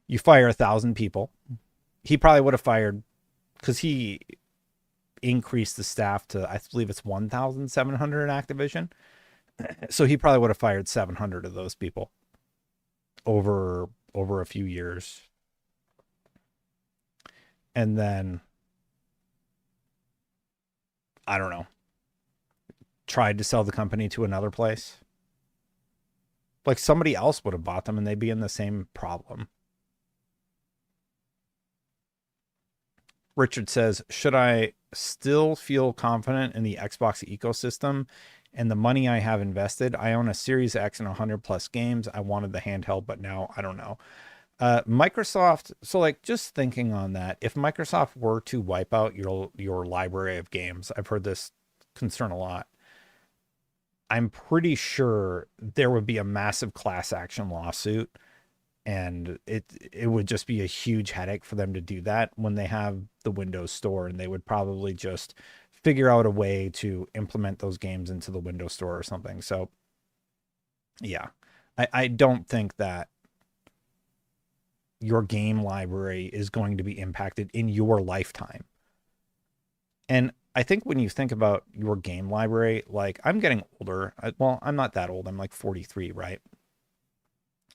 you fire 1,000 people. He probably would have fired, because he increased the staff to, I believe it's 1,700 in Activision. So he probably would have fired 700 of those people over a few years. And then, I don't know, tried to sell the company to another place. Like, somebody else would have bought them and they'd be in the same problem. Richard says, should I still feel confident in the Xbox ecosystem and the money I have invested? I own a Series X and 100 plus games. I wanted the handheld, but now I don't know. Microsoft, so like, just thinking on that, if Microsoft were to wipe out your library of games, I've heard this concern a lot. I'm pretty sure there would be a massive class action lawsuit, and it would just be a huge headache for them to do that when they have the Windows Store, and they would probably just figure out a way to implement those games into the Windows Store or something. So yeah, I don't think that your game library is going to be impacted in your lifetime. And I think when you think about your game library, like, I'm getting older. Well, I'm not that old. I'm like 43, right?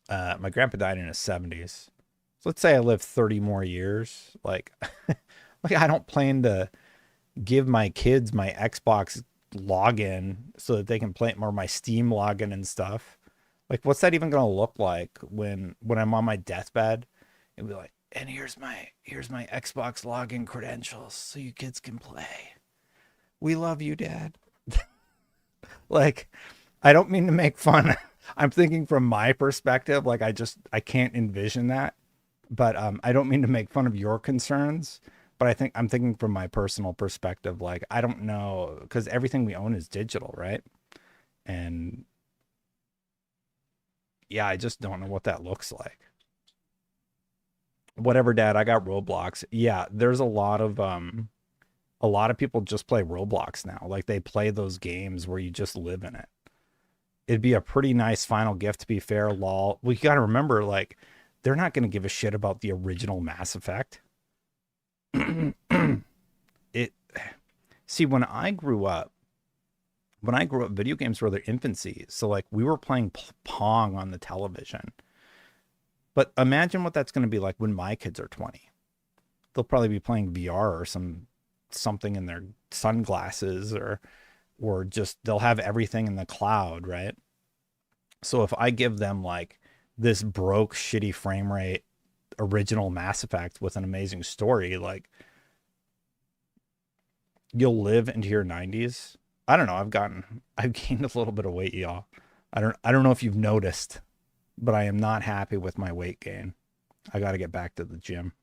My grandpa died in his 70s. So let's say I live 30 more years. Like, like, I don't plan to give my kids my Xbox login so that they can play, or my Steam login and stuff. Like, what's that even going to look like when I'm on my deathbed? It'd be like, and here's my Xbox login credentials so you kids can play. We love you, Dad. Like, I don't mean to make fun. I'm thinking from my perspective. Like, I can't envision that. But I don't mean to make fun of your concerns. But I'm thinking from my personal perspective, like, I don't know, because everything we own is digital, right? And yeah, I just don't know what that looks like. Whatever, Dad, I got Roblox. Yeah, there's a lot of people just play Roblox now. Like they play those games where you just live in it. It'd be a pretty nice final gift, to be fair, lol. We got to remember, like, they're not going to give a shit about the original Mass Effect. it See, when I grew up, video games were their infancy. So like we were playing Pong on the television. But imagine what that's going to be like when my kids are 20. They'll probably be playing VR or something in their sunglasses, or just they'll have everything in the cloud, right? So if I give them like this broke shitty frame rate original Mass Effect with an amazing story, like you'll live into your 90s. I don't know, I've gained a little bit of weight, y'all. I don't know if you've noticed, but I am not happy with my weight gain. I got to get back to the gym.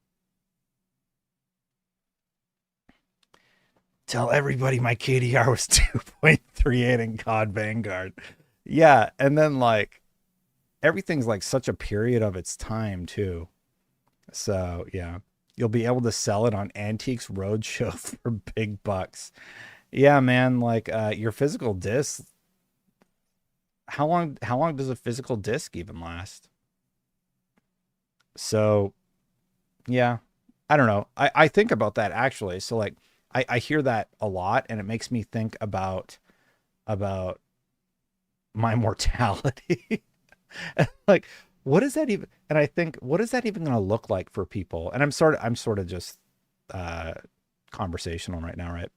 Tell everybody my KDR was 2.38 in COD Vanguard. Yeah, and then like everything's like such a period of its time too. So yeah, you'll be able to sell it on Antiques Roadshow for big bucks. Yeah, man, like your physical disc, how long does a physical disc even last? So yeah, I don't know. I think about that actually. So like I hear that a lot and it makes me think about my mortality. Like, what is that even? And I think, what is that even going to look like for people? And I'm sort of just uh, conversational right now, right?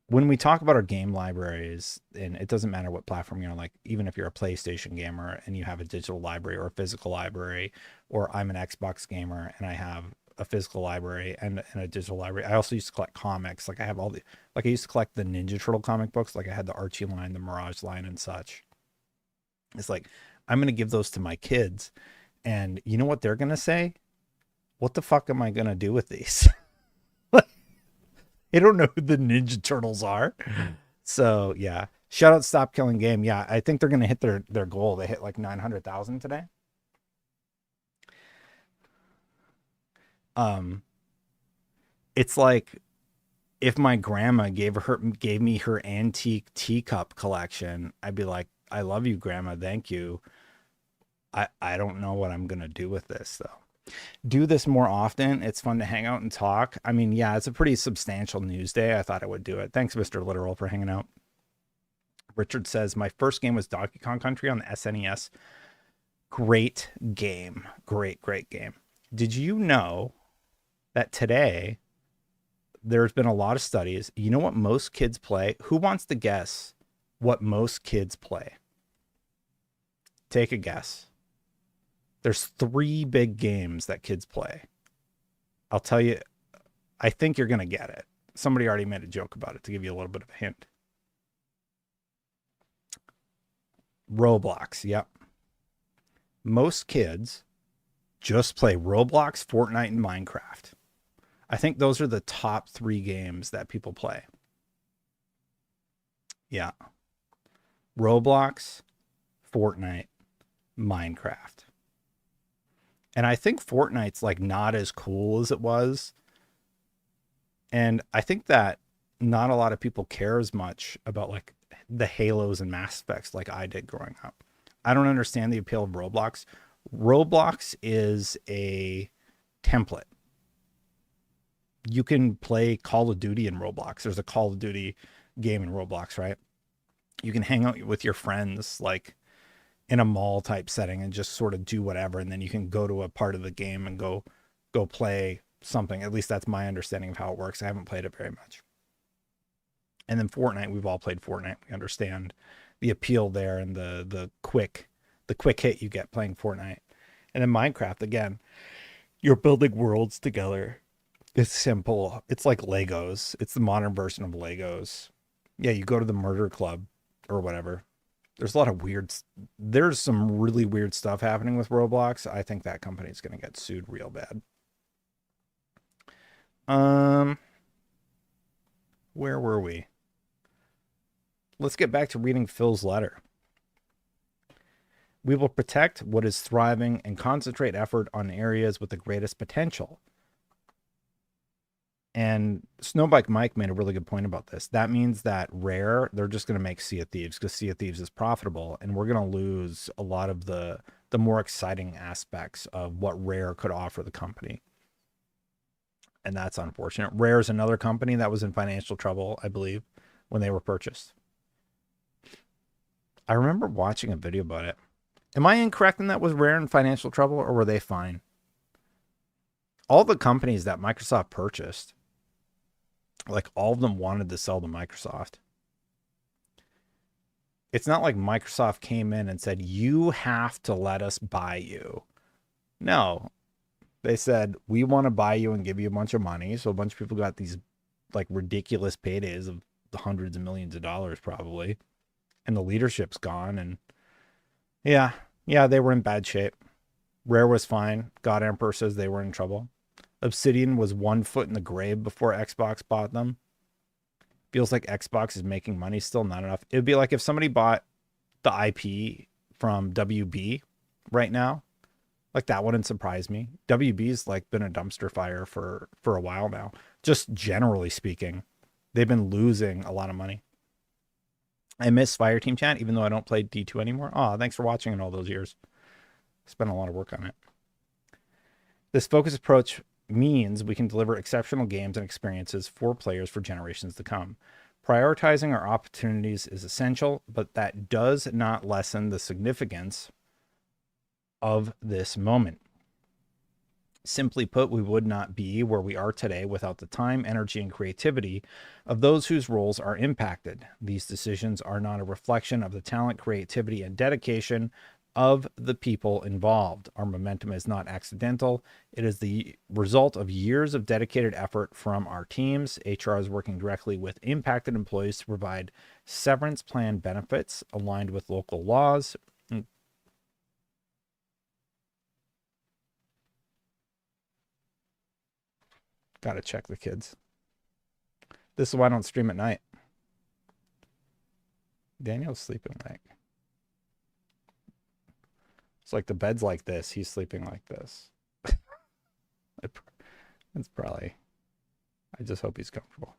When we talk about our game libraries, and it doesn't matter what platform you're on, like even if you're a PlayStation gamer and you have a digital library or a physical library, or I'm an Xbox gamer and I have a physical library and a digital library. I also used to collect comics. Like I have all the, like I used to collect the Ninja Turtle comic books. Like I had the Archie line, the Mirage line, and such. It's like, I'm going to give those to my kids. And you know what they're going to say? What the fuck am I going to do with these? They don't know who the Ninja Turtles are. So, yeah. Shout out Stop Killing Game. Yeah, I think they're going to hit their goal. They hit like 900,000 today. Um, it's like if my grandma gave me her antique teacup collection, I'd be like, I love you, grandma. Thank you. I don't know what I'm going to do with this though. Do this more often. It's fun to hang out and talk. I mean, yeah, it's a pretty substantial news day. I thought I would do it. Thanks, Mr. Literal, for hanging out. Richard says, my first game was Donkey Kong Country on the SNES. Great game. Great game. Did you know that today there's been a lot of studies? You know what most kids play? Who wants to guess what most kids play? Take a guess. There's 3 big games that kids play. I'll tell you, I think you're going to get it. Somebody already made a joke about it to give you a little bit of a hint. Roblox, yep. Most kids just play Roblox, Fortnite, and Minecraft. I think those are the top 3 games that people play. Yeah. Roblox, Fortnite, Minecraft. And I think Fortnite's like not as cool as it was. And I think that not a lot of people care as much about like the Halos and Mass Effects like I did growing up. I don't understand the appeal of Roblox. Roblox is a template. You can play Call of Duty in Roblox. There's a Call of Duty game in Roblox, right? You can hang out with your friends like in a mall type setting and just sort of do whatever, and then you can go to a part of the game and go play something. At least that's my understanding of how it works. I haven't played it very much. And then Fortnite, we've all played Fortnite. We understand the appeal there and the quick hit you get playing Fortnite. And then Minecraft, again, you're building worlds together. It's simple. It's like Legos. It's the modern version of Legos. Yeah, you go to the murder club or whatever. There's a lot of there's some really weird stuff happening with Roblox. I think that company's going to get sued real bad. Um, where were we? Let's get back to reading Phil's letter. We will protect what is thriving and concentrate effort on areas with the greatest potential. And Snowbike Mike made a really good point about this. That means that Rare, they're just going to make Sea of Thieves because Sea of Thieves is profitable, and we're going to lose a lot of the more exciting aspects of what Rare could offer the company. And that's unfortunate. Rare is another company that was in financial trouble, I believe, when they were purchased. I remember watching a video about it. Am I incorrect in that was Rare in financial trouble, or were they fine? All the companies that Microsoft purchased, like all of them wanted to sell to Microsoft. It's not like Microsoft came in and said, you have to let us buy you. No, they said, we want to buy you and give you a bunch of money. So a bunch of people got these like ridiculous paydays of the hundreds of millions of dollars probably. And the leadership's gone. And yeah, they were in bad shape. Rare was fine. God Emperor says they were in trouble. Obsidian was 1 foot in the grave before Xbox bought them. Feels like Xbox is making money still, not enough. It would be like if somebody bought the IP from WB right now. Like that wouldn't surprise me. WB's like been a dumpster fire for a while now. Just generally speaking, they've been losing a lot of money. I miss Fireteam chat, even though I don't play D2 anymore. Oh, thanks for watching in all those years. Spent a lot of work on it. This focused approach means we can deliver exceptional games and experiences for players for generations to come. Prioritizing our opportunities is essential, but that does not lessen the significance of this moment. Simply put, we would not be where we are today without the time, energy, and creativity of those whose roles are impacted. These decisions are not a reflection of the talent, creativity, and dedication of the people involved. Our momentum is not accidental. It is the result of years of dedicated effort from our teams. HR is working directly with impacted employees to provide severance plan benefits aligned with local laws. Got to check the kids. This is why I don't stream at night. Daniel's sleeping like... It's like the bed's like this. He's sleeping like this. It's probably... I just hope he's comfortable.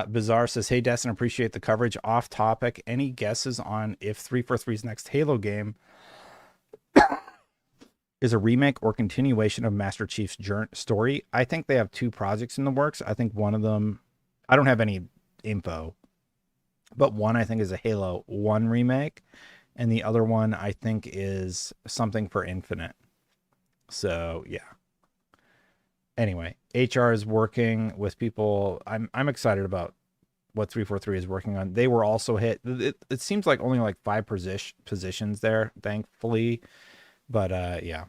Bizarre says, hey, Destin, appreciate the coverage. Off topic, any guesses on if 343's next Halo game is a remake or continuation of Master Chief's story? I think they have 2 projects in the works. I think one of them, I don't have any info, but one I think is a Halo 1 remake, and the other one I think is something for Infinite. So yeah. Anyway, HR is working with people. I'm excited about what 343 is working on. They were also hit. It seems like only like 5 positions there, thankfully. But yeah.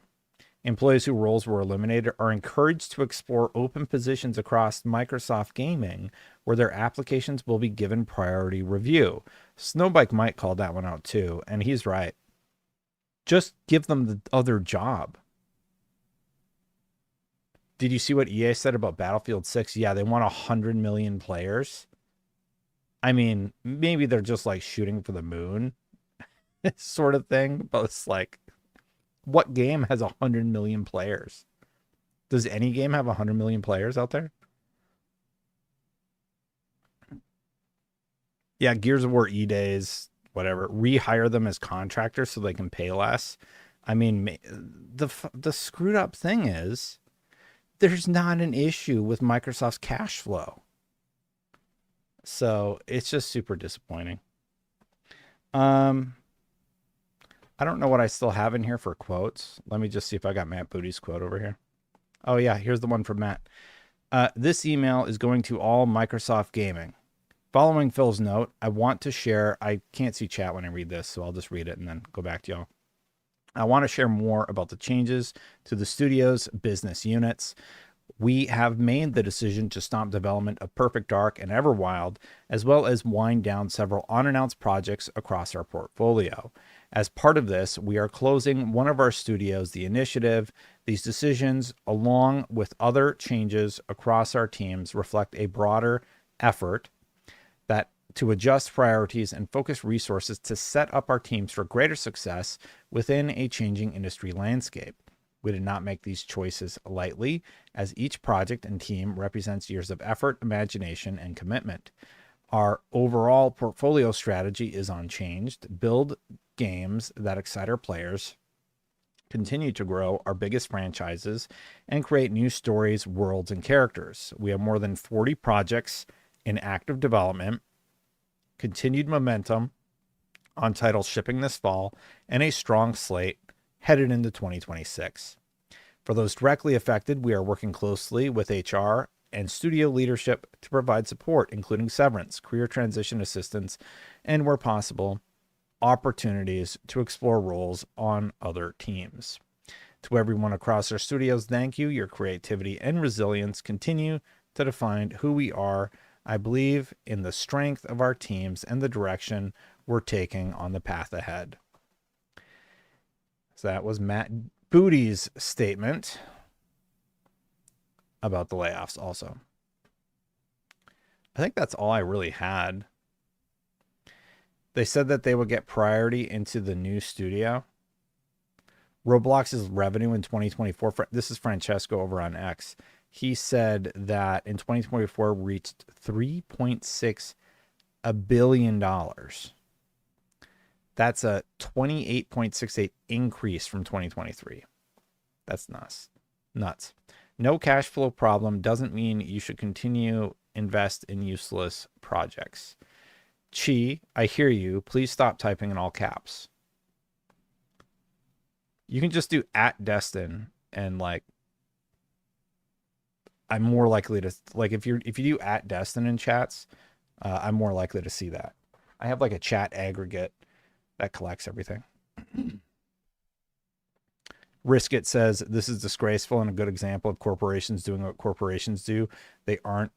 Employees whose roles were eliminated are encouraged to explore open positions across Microsoft Gaming where their applications will be given priority review. Snowbike might call that one out too, and he's right. Just give them the other job. Did you see what EA said about Battlefield 6? Yeah, they want 100 million players. I mean, maybe they're just like shooting for the moon sort of thing, but it's like, what game has 100 million players? Does any game have 100 million players out there? Yeah, Gears of War E-Days, whatever. Rehire them as contractors so they can pay less. I mean, the screwed up thing is there's not an issue with Microsoft's cash flow. So it's just super disappointing. I don't know what I still have in here for quotes. Let me just see if I got Matt Booty's quote over here. Oh, yeah, here's the one from Matt. This email is going to all Microsoft Gaming. Following Phil's note, I want to share... I can't see chat when I read this, so I'll just read it and then go back to y'all. I want to share more about the changes to the studio's business units. We have made the decision to stop development of Perfect Dark and Everwild, as well as wind down several unannounced projects across our portfolio. As part of this, we are closing one of our studios, The Initiative. These decisions, along with other changes across our teams, reflect a broader effort that to adjust priorities and focus resources to set up our teams for greater success within a changing industry landscape. We did not make these choices lightly, as each project and team represents years of effort, imagination, and commitment. Our overall portfolio strategy is unchanged. Build games that excite our players, continue to grow our biggest franchises, and create new stories, worlds, and characters. We have more than 40 projects in active development, continued momentum on titles shipping this fall, and a strong slate headed into 2026. For those directly affected, we are working closely with HR and studio leadership to provide support, including severance, career transition assistance, and where possible, opportunities to explore roles on other teams. To everyone across our studios, thank you. Your creativity and resilience continue to define who we are. I believe in the strength of our teams and the direction we're taking on the path ahead. So that was Matt Booty's statement about the layoffs also. I think that's all I really had. They said that they would get priority into the new studio. Roblox's revenue in 2024, this is Francesco over on X. He said that in 2024 reached $3.6 billion. That's a 28.68 increase from 2023. That's nuts. No cash flow problem doesn't mean you should continue invest in useless projects. Chi, I hear you. Please stop typing in all caps. You can just do @Destin and like I'm more likely to like if you do @Destin in chats, I'm more likely to see that. I have like a chat aggregate that collects everything. Risk It says this is disgraceful and a good example of corporations doing what corporations do. They aren't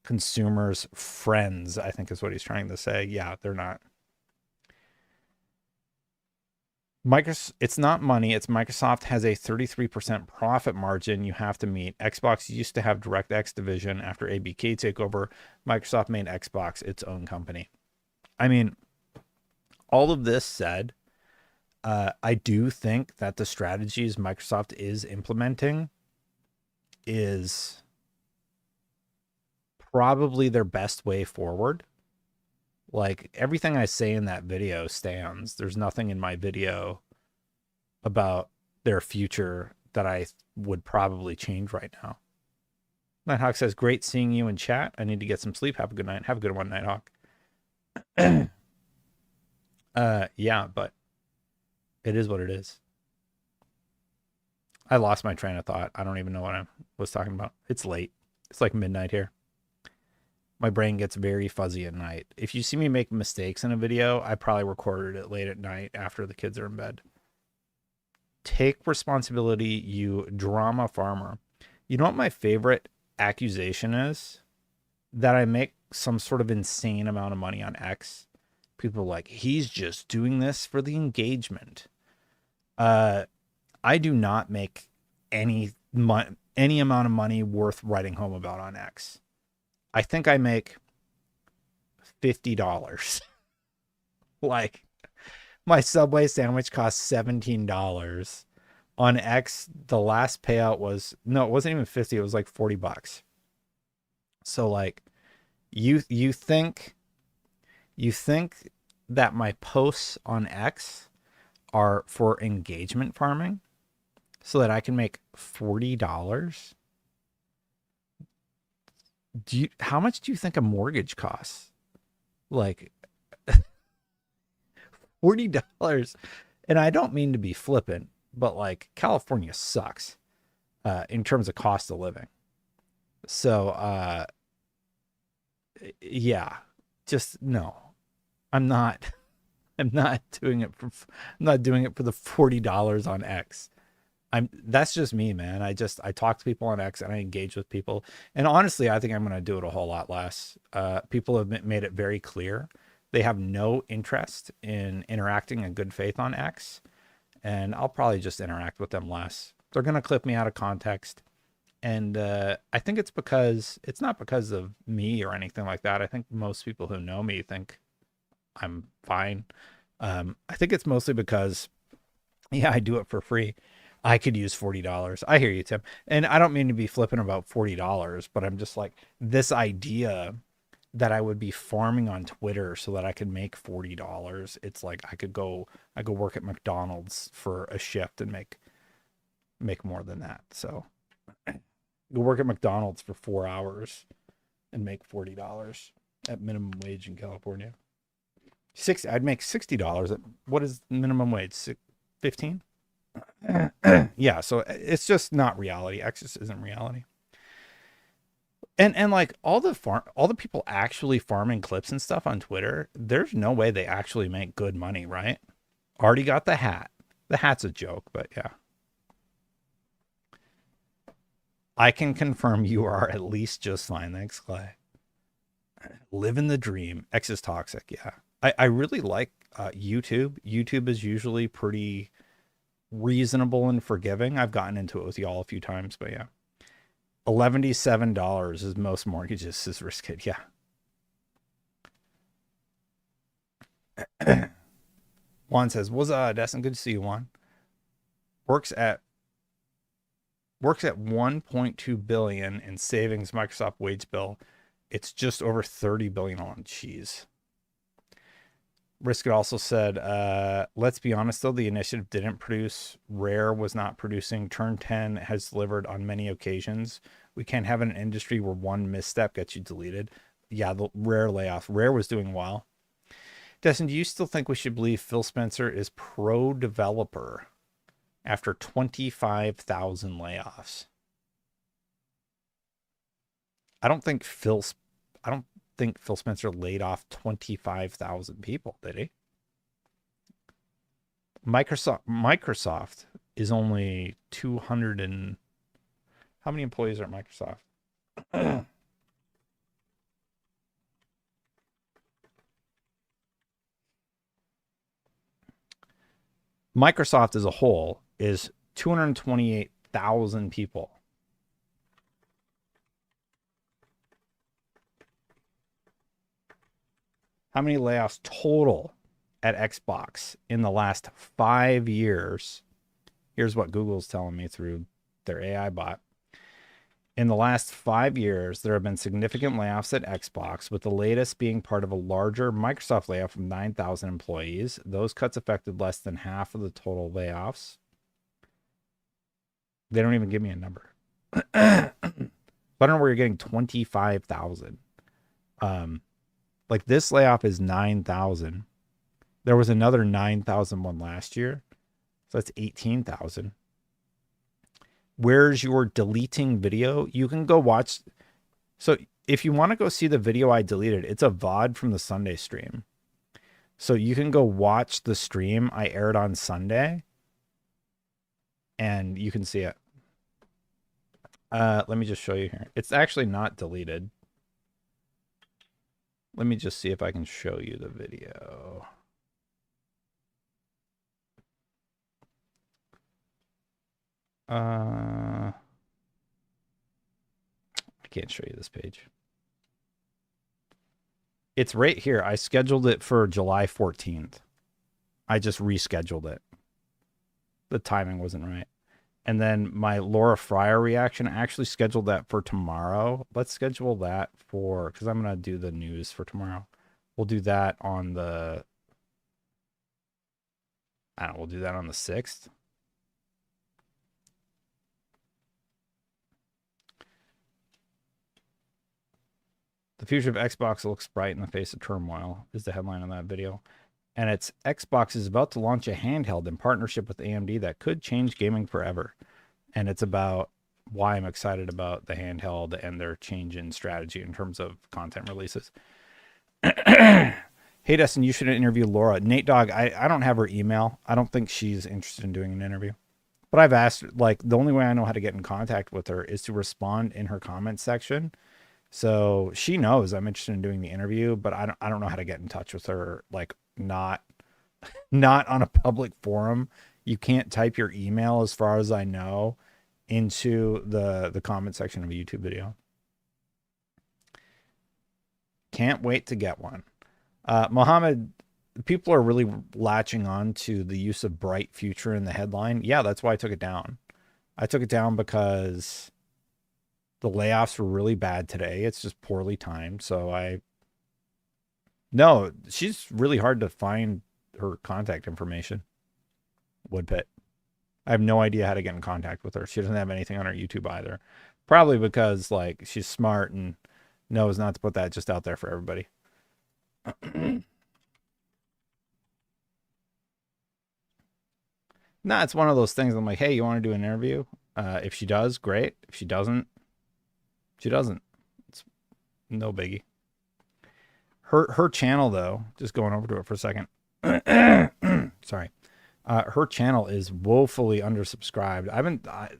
consumers' friends, I think is what he's trying to say. Yeah, they're not. It's not money. It's Microsoft has a 33% profit margin you have to meet. Xbox used to have DirectX division. After ABK takeover, Microsoft made Xbox its own company. I mean, all of this said, I do think that the strategies Microsoft is implementing is probably their best way forward. Like everything I say in that video stands. There's nothing in my video about their future that I would probably change right now. Nighthawk says, great seeing you in chat. I need to get some sleep. Have a good night. Have a good one, Nighthawk. Yeah, but it is what it is. I lost my train of thought. I don't even know what I was talking about. It's late. It's like midnight here. My brain gets very fuzzy at night. If you see me make mistakes in a video, I probably recorded it late at night after the kids are in bed. Take responsibility, you drama farmer. You know what my favorite accusation is? That I make some sort of insane amount of money on X. People are like, he's just doing this for the engagement. I do not make any amount of money worth writing home about on X. I think I make $50. Like, my Subway sandwich cost $17. On X, the last payout was, no, it wasn't even 50. It was like $40. So like, you think that my posts on X are for engagement farming so that I can make $40? How much do you think a mortgage costs? Like $40. And I don't mean to be flippant, but like California sucks in terms of cost of living. So yeah, just no. I'm not doing it for the $40 on X. That's just me, man. I talk to people on X and I engage with people. And honestly, I think I'm going to do it a whole lot less. People have made it very clear They have no interest in interacting in good faith on X, and I'll probably just interact with them less. They're going to clip me out of context. And I think it's not because of me or anything like that. I think most people who know me think I'm fine. I think it's mostly because, yeah, I do it for free. I could use $40. I hear you, Tim. And I don't mean to be flipping about $40, but I'm just like, this idea that I would be farming on Twitter so that I could make $40. It's like I go work at McDonald's for a shift and make more than that. So go work at McDonald's for 4 hours and make $40 at minimum wage in California. I'd make $60 at, what is minimum wage? 15? Yeah, so it's just not reality. X just isn't reality. And like all the people actually farming clips and stuff on Twitter, there's no way they actually make good money, right? Already got the hat. The hat's a joke, but yeah. I can confirm you are at least just fine. Thanks, Clay. Living the dream. X is toxic. Yeah. I really like YouTube. YouTube is usually pretty reasonable and forgiving. I've gotten into it with y'all a few times, but yeah. $11.7 is most mortgages is risky. Yeah. Juan says, "What's Destin? Good to see you, Juan." Works at 1.2 billion in savings Microsoft wage bill. It's just over 30 billion on cheese. Riskit also said, let's be honest though, the initiative didn't produce. Rare was not producing. Turn 10 has delivered on many occasions. We can't have an industry where one misstep gets you deleted. Yeah, the Rare layoff. Rare was doing well. Destin, do you still think we should believe Phil Spencer is pro-developer after 25,000 layoffs? I don't think Phil Spencer laid off 25,000 people, did he? Microsoft is only 200 and... How many employees are at Microsoft? Microsoft as a whole is 228,000 people. How many layoffs total at Xbox in the last 5 years? Here's what Google's telling me through their AI bot. In the last 5 years, there have been significant layoffs at Xbox, with the latest being part of a larger Microsoft layoff of 9,000 employees. Those cuts affected less than half of the total layoffs. They don't even give me a number. I don't know where you're getting 25,000. Like this layoff is 9,000. There was another 9,000 one last year. So that's 18,000. Where's your deleting video? You can go watch. So if you want to go see the video I deleted, it's a VOD from the Sunday stream. So you can go watch the stream I aired on Sunday and you can see it. Let me just show you here. It's actually not deleted. Let me just see if I can show you the video. I can't show you this page. It's right here. I scheduled it for July 14th. I just rescheduled it. The timing wasn't right. And then my Laura Fryer reaction, I actually scheduled that for tomorrow. Let's schedule that for, because I'm going to do the news for tomorrow. We'll do that on the, I don't know, we'll do that on the 6th. The future of Xbox looks bright in the face of turmoil is the headline on that video. And it's Xbox is about to launch a handheld in partnership with AMD that could change gaming forever. And it's about why I'm excited about the handheld and their change in strategy in terms of content releases. Hey, Destin, you should interview Laura. Nate Dogg, I don't have her email. I don't think she's interested in doing an interview. But I've asked, like, the only way I know how to get in contact with her is to respond in her comment section So she knows I'm interested in doing the interview, but I don't know how to get in touch with her. Like not on a public forum. You can't type your email, as far as I know, into the comment section of a YouTube video. Can't wait to get one. Mohammed, people are really latching on to the use of bright future in the headline. Yeah, that's why I took it down. I took it down because the layoffs were really bad today. It's just poorly timed. So no, she's really hard to find her contact information. Woodpit. I have no idea how to get in contact with her. She doesn't have anything on her YouTube either. Probably because like she's smart and knows not to put that just out there for everybody. Nah, it's one of those things. I'm like, hey, you want to do an interview? If she does, great. If she doesn't, she doesn't. It's no biggie. Her channel though, just going over to it for a second. Sorry. Her channel is woefully undersubscribed.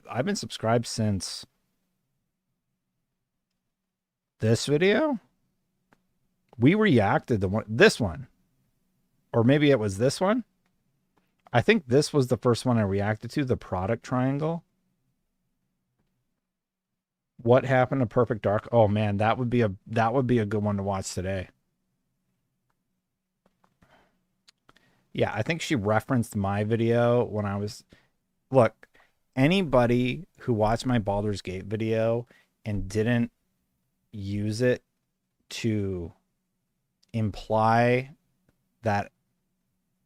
I've been subscribed since this video. We reacted to this one, or maybe it was this one. I think this was the first one I reacted to, the product triangle. What happened to Perfect Dark? Oh man, that would be a good one to watch today. Yeah, I think she referenced my video when I was... Look, anybody who watched my Baldur's Gate video and didn't use it to imply that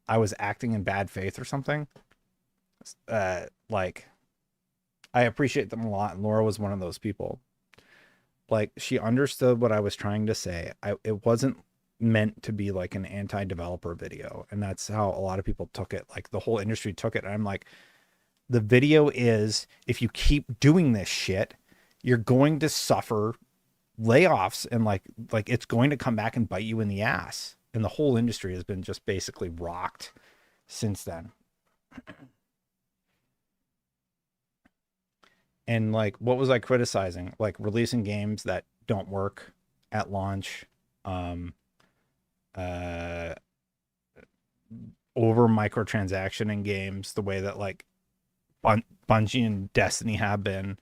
I was acting in bad faith or something, like, I appreciate them a lot. And Laura was one of those people. Like, she understood what I was trying to say. It wasn't meant to be like an anti-developer video, and that's how a lot of people took it. Like the whole industry took it, and I'm like, the video is, if you keep doing this shit, you're going to suffer layoffs, and like it's going to come back and bite you in the ass. And the whole industry has been just basically rocked since then. And like, what was I criticizing? Like releasing games that don't work at launch, over microtransaction in games, the way that like Bungie and Destiny have been.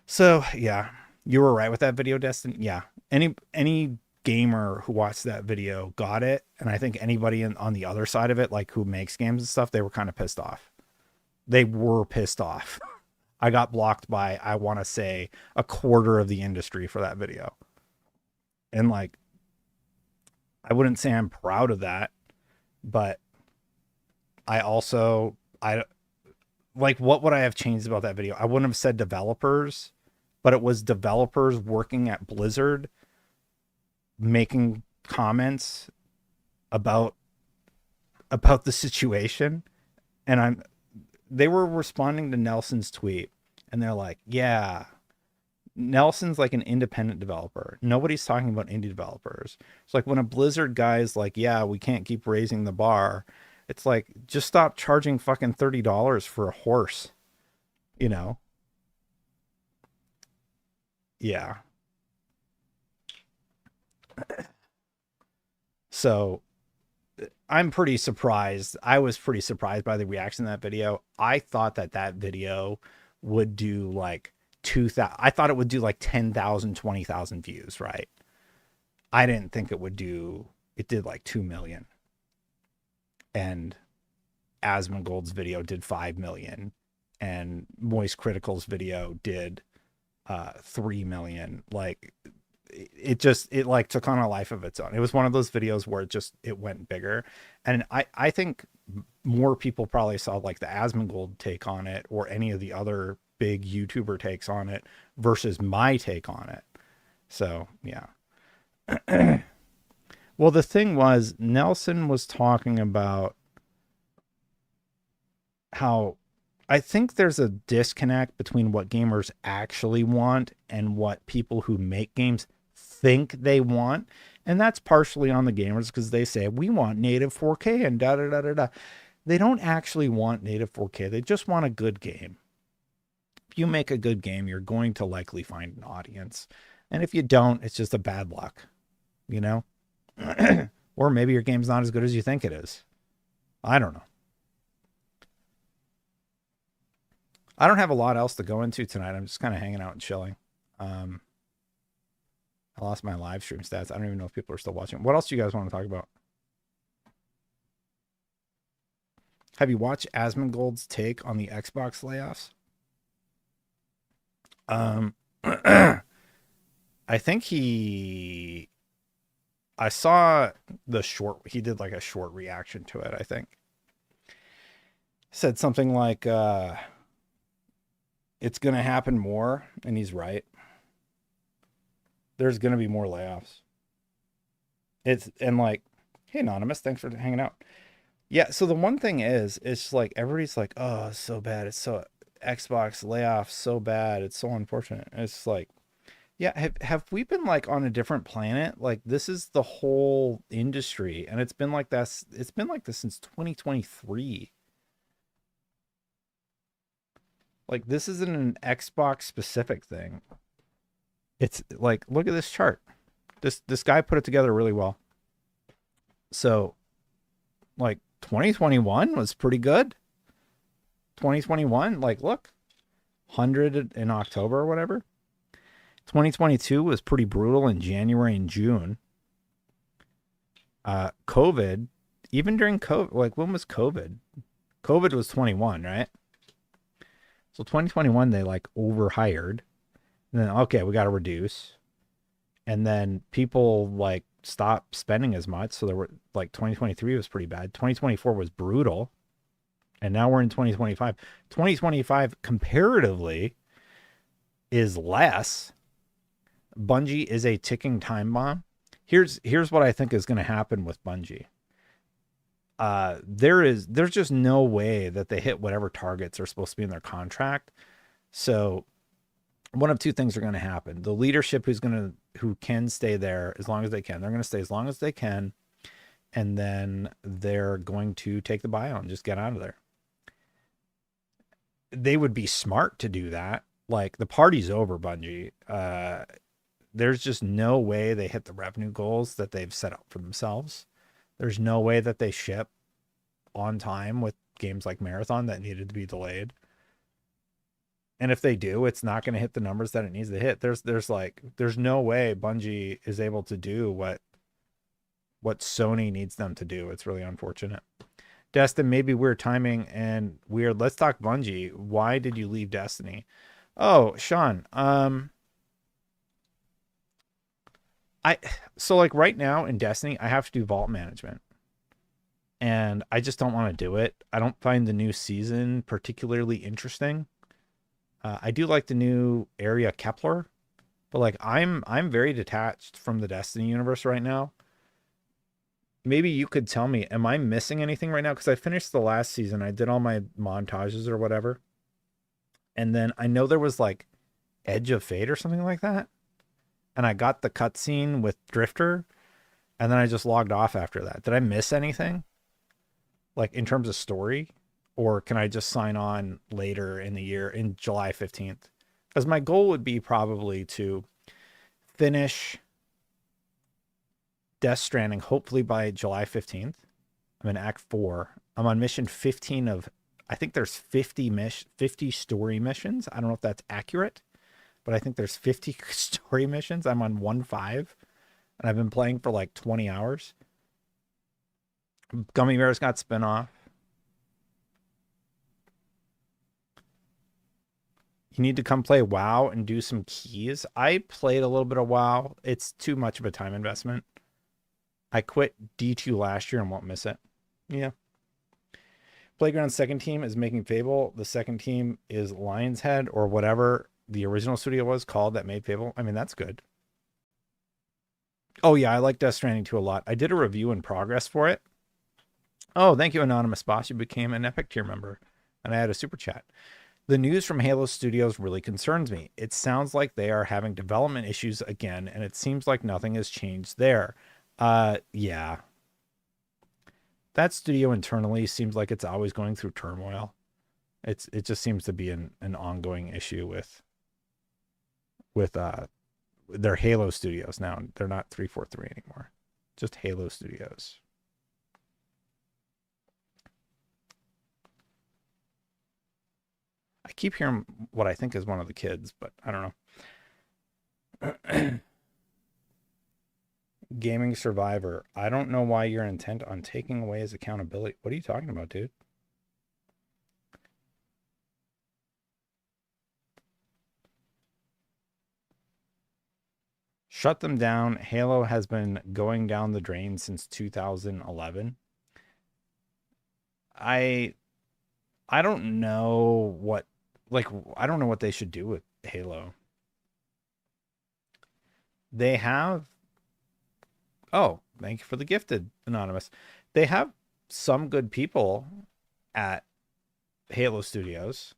So yeah, you were right with that video, Destin. Yeah, any gamer who watched that video got it, and I think anybody on the other side of it, like who makes games and stuff, they were kind of pissed off. They were pissed off. I got blocked by, I want to say, a quarter of the industry for that video. And like, I wouldn't say I'm proud of that, but I like, what would I have changed about that video? I wouldn't have said developers, but it was developers working at Blizzard making comments about the situation. And they were responding to Nelson's tweet, and they're like, yeah, Nelson's like an independent developer. Nobody's talking about indie developers. It's like when a Blizzard guy is like, yeah, we can't keep raising the bar. It's like, just stop charging fucking $30 for a horse, you know? Yeah. So I'm pretty surprised. I was pretty surprised by the reaction to that video. I thought that video would do like 2,000. I thought it would do like 10,000, 20,000 views, right? I didn't think it would do, it did like 2 million. And Asmongold's video did 5 million. And Moist Critical's video did 3 million. Like, it like took on a life of its own. It was one of those videos where it went bigger. And I think more people probably saw like the Asmongold take on it, or any of the other big YouTuber takes on it, versus my take on it. So yeah. Well, the thing was, Nelson was talking about how I think there's a disconnect between what gamers actually want and what people who make games think they want. And that's partially on the gamers, because they say, we want native 4K and da da da da da. They don't actually want native 4K. They just want a good game. If you make a good game, you're going to likely find an audience. And if you don't, it's just a bad luck, you know? Or maybe your game's not as good as you think it is. I don't know. I don't have a lot else to go into tonight. I'm just kind of hanging out and chilling. I lost my live stream stats. I don't even know if people are still watching. What else do you guys want to talk about? Have you watched Asmongold's take on the Xbox layoffs? I think I saw the short, he did like a short reaction to it, I think. Said something like, it's going to happen more, and he's right. There's going to be more layoffs. And like, hey, Anonymous, thanks for hanging out. Yeah, so the one thing is, it's like, everybody's like, oh, it's so bad. It's so, Xbox layoffs, so bad. It's so unfortunate. It's like, yeah, have we been like on a different planet? Like, this is the whole industry, and it's been like this since 2023. Like, this isn't an Xbox specific thing. It's like, look at this chart. This guy put it together really well. So, like, 2021 was pretty good. 2021, like, look, 100 in October or whatever. 2022 was pretty brutal in January and June. COVID, even during COVID, like, when was COVID? COVID was 21, right? So 2021, they like overhired. And then, okay, we got to reduce. And then people like stopped spending as much. So there were like 2023 was pretty bad. 2024 was brutal. And now we're in 2025. 2025 comparatively is less. Bungie is a ticking time bomb. Here's what I think is going to happen with Bungie. There's just no way that they hit whatever targets are supposed to be in their contract. So one of two things are going to happen. The leadership who can stay there as long as they can, they're going to stay as long as they can. And then they're going to take the buyout and just get out of there. They would be smart to do that. Like, the party's over, Bungie. There's just no way they hit the revenue goals that they've set up for themselves. There's no way that they ship on time with games like Marathon that needed to be delayed. And if they do, it's not going to hit the numbers that it needs to hit. There's no way Bungie is able to do what Sony needs them to do. It's really unfortunate. Destin, maybe weird timing and weird. Let's talk Bungie. Why did you leave Destiny? Oh, Sean, so like right now in Destiny, I have to do vault management. And I just don't want to do it. I don't find the new season particularly interesting. I do like the new area Kepler, but like I'm very detached from the Destiny universe right now. Maybe you could tell me, am I missing anything right now? Because I finished the last season. I did all my montages or whatever. And then I know there was like Edge of Fate or something like that. And I got the cutscene with Drifter. And then I just logged off after that. Did I miss anything? Like in terms of story? Or can I just sign on later in the year in July 15th? Because my goal would be probably to finish Death Stranding, hopefully by July 15th. I'm in Act 4. I'm on mission 15 of, I think there's 50 story missions. I don't know if that's accurate, but I think there's 50 story missions. I'm on 1.5, and I've been playing for like 20 hours. Gummy Bears got spinoff. You need to come play WoW and do some keys. I played a little bit of WoW. It's too much of a time investment. I quit D2 last year and won't miss it. Yeah. Playground's second team is making Fable. The second team is Lion's Head or whatever the original studio was called that made Fable. I mean, that's good. Oh, yeah, I like Death Stranding 2 a lot. I did a review in progress for it. Oh, thank you, Anonymous Boss. You became an Epic tier member, and I had a super chat. The news from Halo Studios really concerns me. It sounds like they are having development issues again, and it seems like nothing has changed there. Yeah. That studio internally seems like it's always going through turmoil. It just seems to be an ongoing issue with they're Halo Studios now. They're not 343 anymore. Just Halo Studios. I keep hearing what I think is one of the kids, but I don't know. Gaming Survivor. I don't know why you're intent on taking away his accountability. What are you talking about, dude? Shut them down. Halo has been going down the drain since 2011. I I don't know what like I don't know what they should do with Halo. They have Oh, thank you for the gifted, Anonymous. They have some good people at Halo Studios,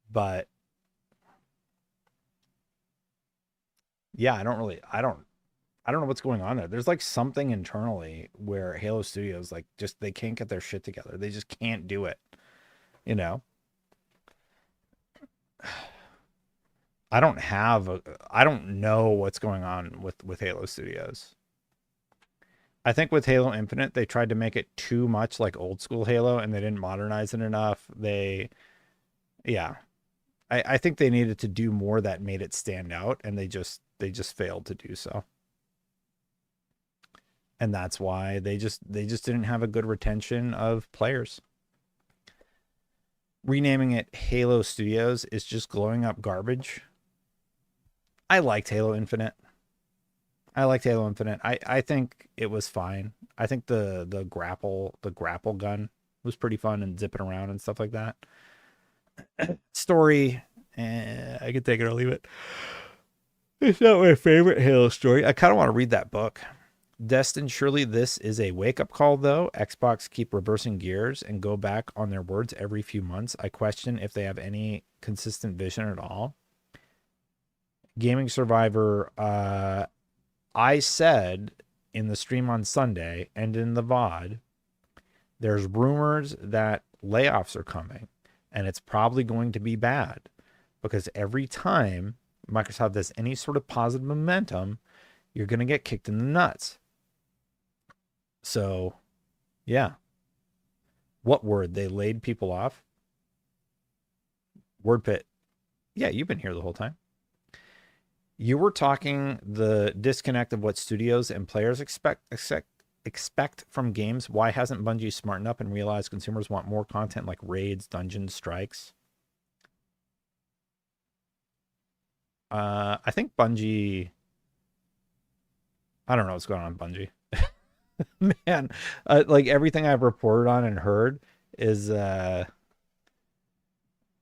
but yeah, I don't know what's going on there. There's like something internally where Halo Studios like just they can't get their shit together. They just can't do it, you know? I don't know what's going on with Halo Studios. I think with Halo Infinite, they tried to make it too much like old school Halo and they didn't modernize it enough. Yeah, I think they needed to do more that made it stand out and they just failed to do so. And that's why they just didn't have a good retention of players. Renaming it Halo Studios is just glowing up garbage. I liked Halo Infinite. I think it was fine. I think the grapple gun was pretty fun and zipping around and stuff like that. Story, I could take it or leave it. It's not my favorite Halo story. I kind of want to read that book. Destin, surely this is a wake-up call, though. Xbox keep reversing gears and go back on their words every few months. I question if they have any consistent vision at all. Gaming Survivor, I said in the stream on Sunday and in the VOD, there's rumors that layoffs are coming, and it's probably going to be bad because every time Microsoft has any sort of positive momentum, you're going to get kicked in the nuts. So, yeah. What word? They laid people off? WordPit. Yeah, you've been here the whole time. You were talking the disconnect of what studios and players expect from games. Why hasn't Bungie smartened up and realized consumers want more content like raids, dungeons, strikes? I think Bungie. I don't know what's going on, Bungie. Man, like everything I've reported on and heard is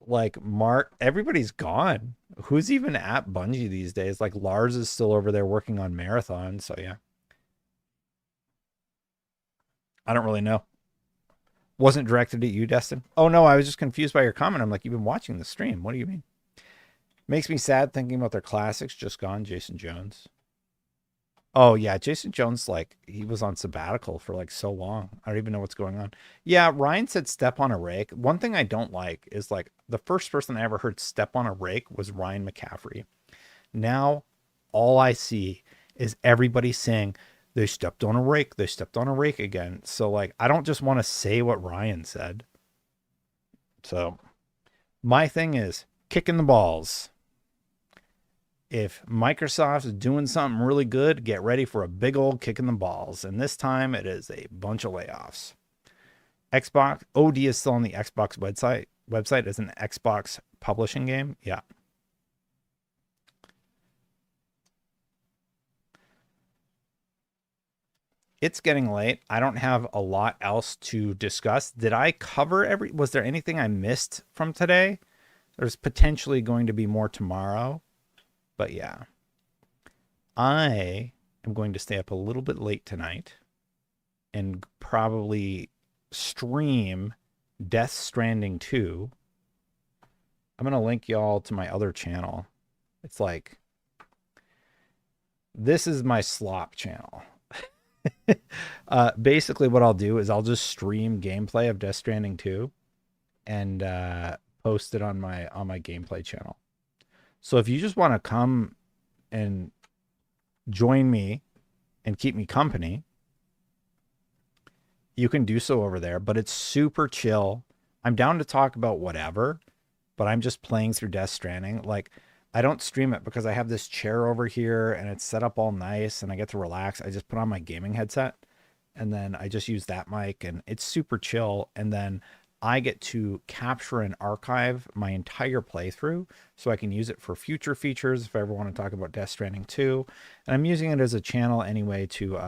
like Mark. Everybody's gone. Who's even at Bungie these days? Like Lars is still over there working on Marathon. So yeah, I don't really know. Wasn't directed at you, Destin. Oh no, I was just confused by your comment. I'm like, you've been watching the stream. What do you mean? Makes me sad thinking about their classics just gone. Jason Jones. Oh yeah, Jason Jones, like he was on sabbatical for like so long. I don't even know what's going on. Yeah, Ryan said step on a rake. One thing I don't like is like the first person I ever heard step on a rake was Ryan McCaffrey. Now all I see is everybody saying they stepped on a rake, they stepped on a rake again. So like I don't just want to say what Ryan said. So my thing is kicking the balls. If Microsoft's doing something really good, get ready for a big old kick in the balls. And this time it is a bunch of layoffs. Xbox OD is still on the Xbox website as an Xbox publishing game. Yeah. It's getting late. I don't have a lot else to discuss. Did I cover was there anything I missed from today? There's potentially going to be more tomorrow. But yeah, I am going to stay up a little bit late tonight and probably stream Death Stranding 2. I'm going to link y'all to my other channel. It's like, this is my slop channel. Basically what I'll do is I'll just stream gameplay of Death Stranding 2 and post it on my gameplay channel. So if you just want to come and join me and keep me company, you can do so over there, but it's super chill. I'm down to talk about whatever, but I'm just playing through Death Stranding. Like, I don't stream it because I have this chair over here and it's set up all nice and I get to relax. I just put on my gaming headset and then I just use that mic and it's super chill. And then I get to capture and archive my entire playthrough so I can use it for future features if I ever want to talk about Death Stranding 2. And I'm using it as a channel anyway to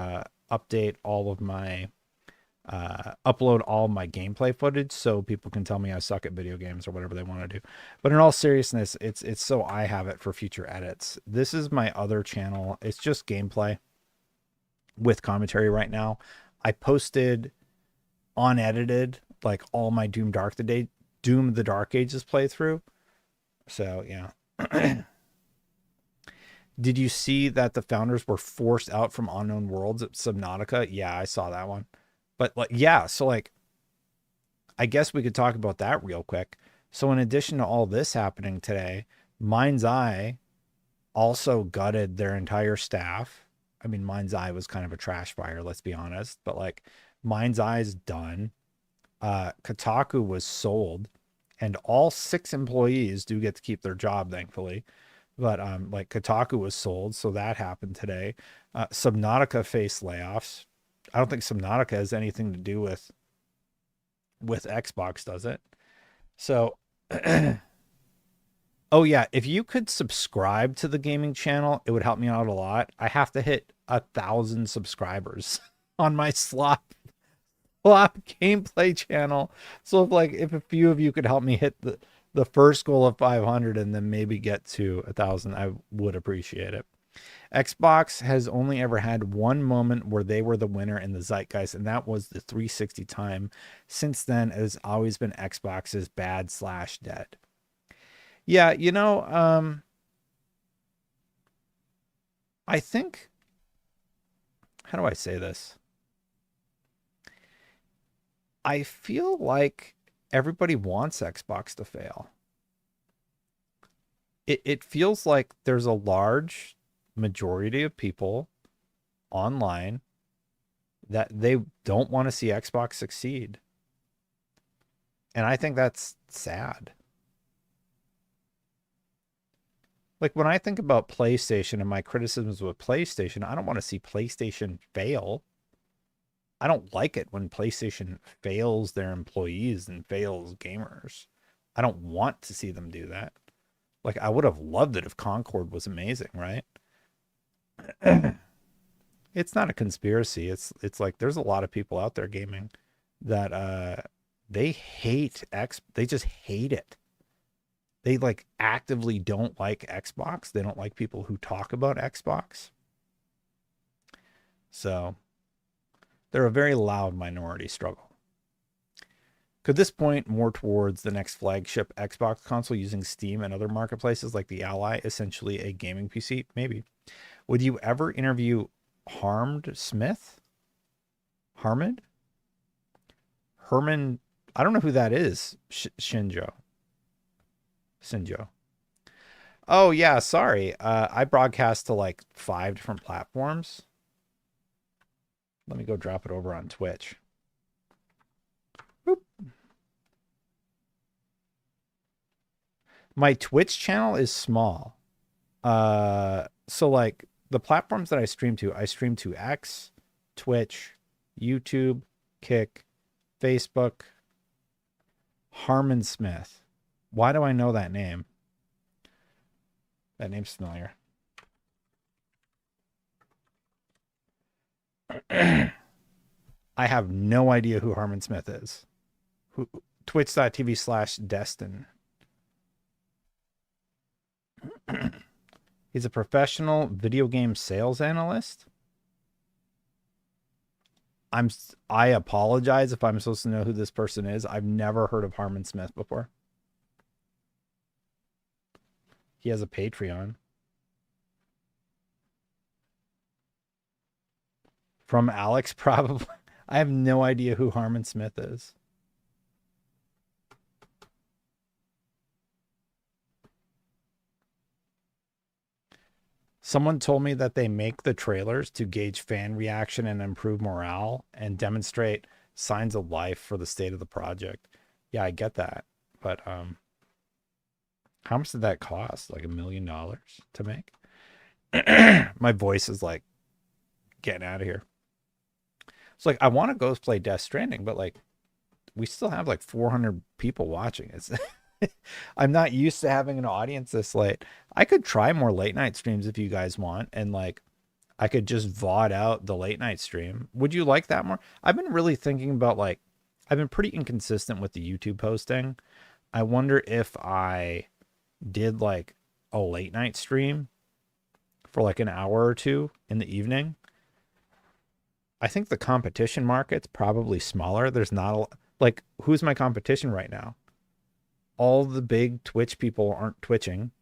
update all of my upload all my gameplay footage so people can tell me I suck at video games or whatever they want to do. But in all seriousness, it's so I have it for future edits. This is my other channel. It's just gameplay with commentary right now. I posted unedited like all my Doom the Dark Ages playthrough. So yeah. Did you see that the founders were forced out from Unknown Worlds at Subnautica? Yeah, I saw that one. But like, yeah, so like, I guess we could talk about that real quick. So in addition to all this happening today, Mind's Eye also gutted their entire staff. I mean, Mind's Eye was kind of a trash fire, let's be honest, but like Mind's Eye is done. Kotaku was sold and all 6 employees do get to keep their job, thankfully. But like Kotaku was sold, so that happened today. Subnautica faced layoffs. I don't think Subnautica has anything to do with Xbox, does it? So, oh yeah, if you could subscribe to the gaming channel, it would help me out a lot. I have to hit 1,000 subscribers on my slop gameplay channel. So if a few of you could help me hit the first goal of 500 and then maybe get to 1,000, I would appreciate it. Xbox has only ever had one moment where they were the winner in the zeitgeist, and that was the 360 time. Since then, it has always been Xbox's bad/dead. Yeah, I think, how do I say this? I feel like everybody wants Xbox to fail. It feels like there's a large majority of people online that they don't want to see Xbox succeed. And I think that's sad. Like when I think about PlayStation and my criticisms with PlayStation, I don't want to see PlayStation fail. I don't like it when PlayStation fails their employees and fails gamers. I don't want to see them do that. Like I would have loved it if Concord was amazing, right? It's not a conspiracy. It's like there's a lot of people out there gaming that they just hate it. They like actively don't like Xbox. They don't like people who talk about Xbox. So they're a very loud minority struggle. Could this point more towards the next flagship Xbox console using Steam and other marketplaces like the Ally, essentially a gaming PC? Maybe. Would you ever interview Harmed Smith? Harmon? Herman? I don't know who that is. Shinjo. Oh, yeah, sorry. I broadcast to like 5 different platforms. Let me go drop it over on Twitch. Boop. My Twitch channel is small. So like the platforms that I stream to X, Twitch, YouTube, Kick, Facebook, Harmon Smith. Why do I know that name? That name's familiar. I have no idea who Harmon Smith is. Twitch.tv/Destin. He's a professional video game sales analyst. I apologize if I'm supposed to know who this person is. I've never heard of Harmon Smith before. He has a Patreon. From Alex, probably. I have no idea who Harmon Smith is. Someone told me that they make the trailers to gauge fan reaction and improve morale and demonstrate signs of life for the state of the project. Yeah, I get that. But how much did that cost? Like $1 million to make? My voice is like getting out of here. It's like I want to go play Death Stranding, but like we still have like 400 people watching. It's I'm not used to having an audience this late. I could try more late night streams if you guys want, and like I could just VOD out the late night stream. Would you like that more? I've been really thinking about like I've been pretty inconsistent with the YouTube posting. I wonder if I did like a late night stream for like an hour or two in the evening. I think the competition market's probably smaller. There's not a like who's my competition right now? All the big Twitch people aren't twitching.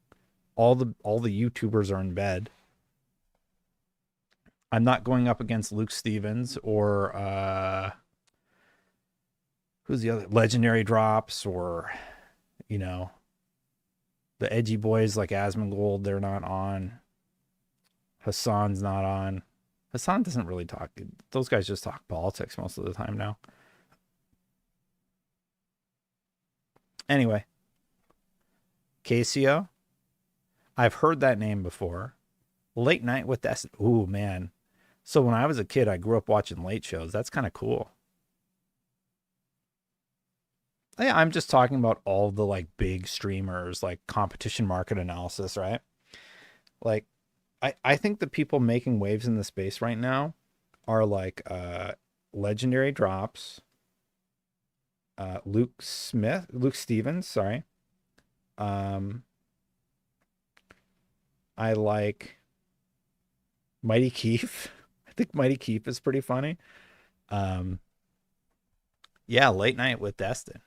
All the YouTubers are in bed. I'm not going up against Luke Stevens or who's the other Legendary Drops or you know the edgy boys like Asmongold. They're not on. Hassan's not on. Hassan doesn't really talk. Those guys just talk politics most of the time now. Anyway, Casio. I've heard that name before. Late Night with Destin. Ooh, man. So when I was a kid, I grew up watching late shows. That's kind of cool. Yeah, I'm just talking about all the like big streamers, like competition market analysis, right? Like, I think the people making waves in the space right now are like Legendary Drops, Luke Stevens, sorry. I like Mighty Keef. I think Mighty Keef is pretty funny. Yeah, Late Night with Destin.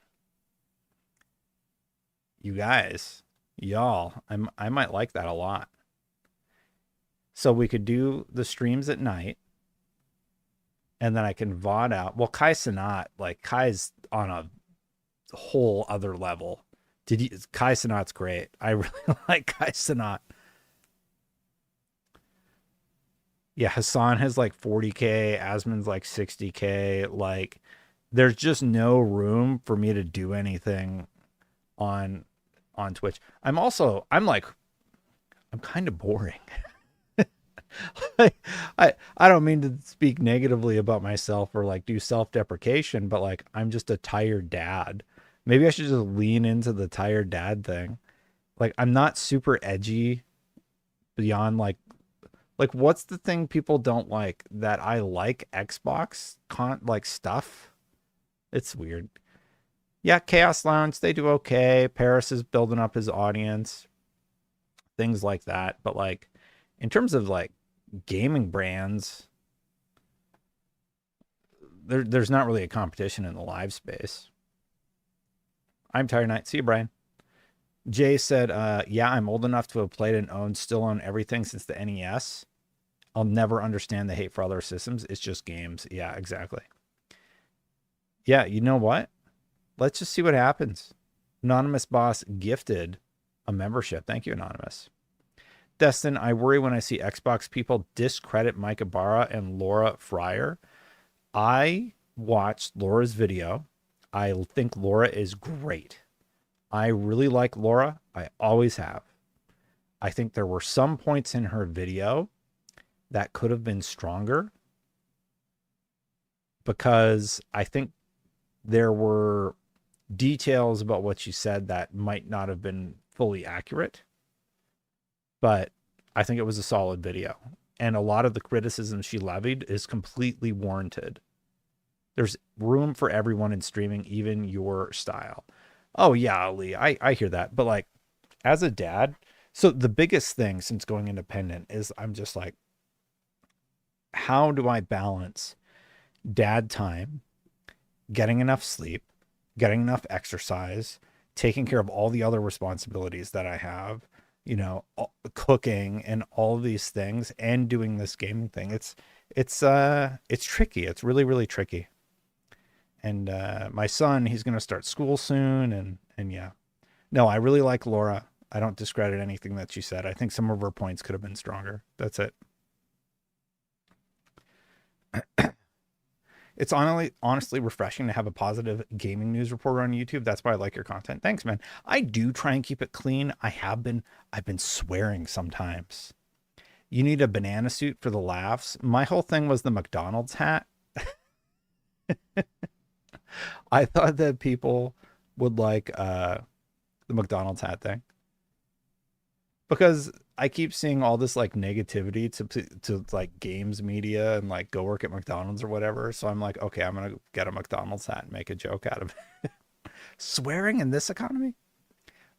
You guys, y'all, I might like that a lot. So we could do the streams at night, and then I can VOD out. Well, Kai Cenat, like Kai's on a whole other level. Kai Cenat's great. I really like Kai Cenat. Yeah, Hassan has like 40K, Asmon's like 60K. Like, there's just no room for me to do anything on Twitch. I'm kind of boring. I don't mean to speak negatively about myself or like do self-deprecation, but like I'm just a tired dad. Maybe I should just lean into the tired dad thing. Like I'm not super edgy beyond like what's the thing people don't like that I like Xbox like stuff? It's weird. Yeah, Chaos Lounge, they do okay. Paris is building up his audience. Things like that. But like in terms of like gaming brands, there's not really a competition in the live space. I'm tired night. See you, Brian. Jay said, yeah, I'm old enough to have played and owned, still own everything since the NES. I'll never understand the hate for other systems. It's just games. Yeah, exactly. Yeah, you know what? Let's just see what happens. Anonymous Boss gifted a membership. Thank you, Anonymous. Destin, I worry when I see Xbox people discredit Mike Ibarra and Laura Fryer. I watched Laura's video. I think Laura is great. I really like Laura. I always have. I think there were some points in her video that could have been stronger because I think there were details about what she said that might not have been fully accurate. But I think it was a solid video. And a lot of the criticism she levied is completely warranted. There's room for everyone in streaming, even your style. Oh, yeah, Ali, I hear that. But like, as a dad, so the biggest thing since going independent is I'm just like, how do I balance dad time, getting enough sleep, getting enough exercise, taking care of all the other responsibilities that I have, you know, cooking and all these things and doing this gaming thing. It's tricky. It's really, really tricky. And my son, he's going to start school soon. And yeah, no, I really like Laura. I don't discredit anything that she said. I think some of her points could have been stronger. That's it. It's honestly refreshing to have a positive gaming news reporter on YouTube. That's why I like your content. Thanks, man. I do try and keep it clean. I've been swearing sometimes. You need a banana suit for the laughs. My whole thing was the McDonald's hat. I thought that people would like the McDonald's hat thing, because I keep seeing all this like negativity to like games media and like go work at McDonald's or whatever. So I'm like, okay, I'm gonna get a McDonald's hat and make a joke out of it. Swearing in this economy?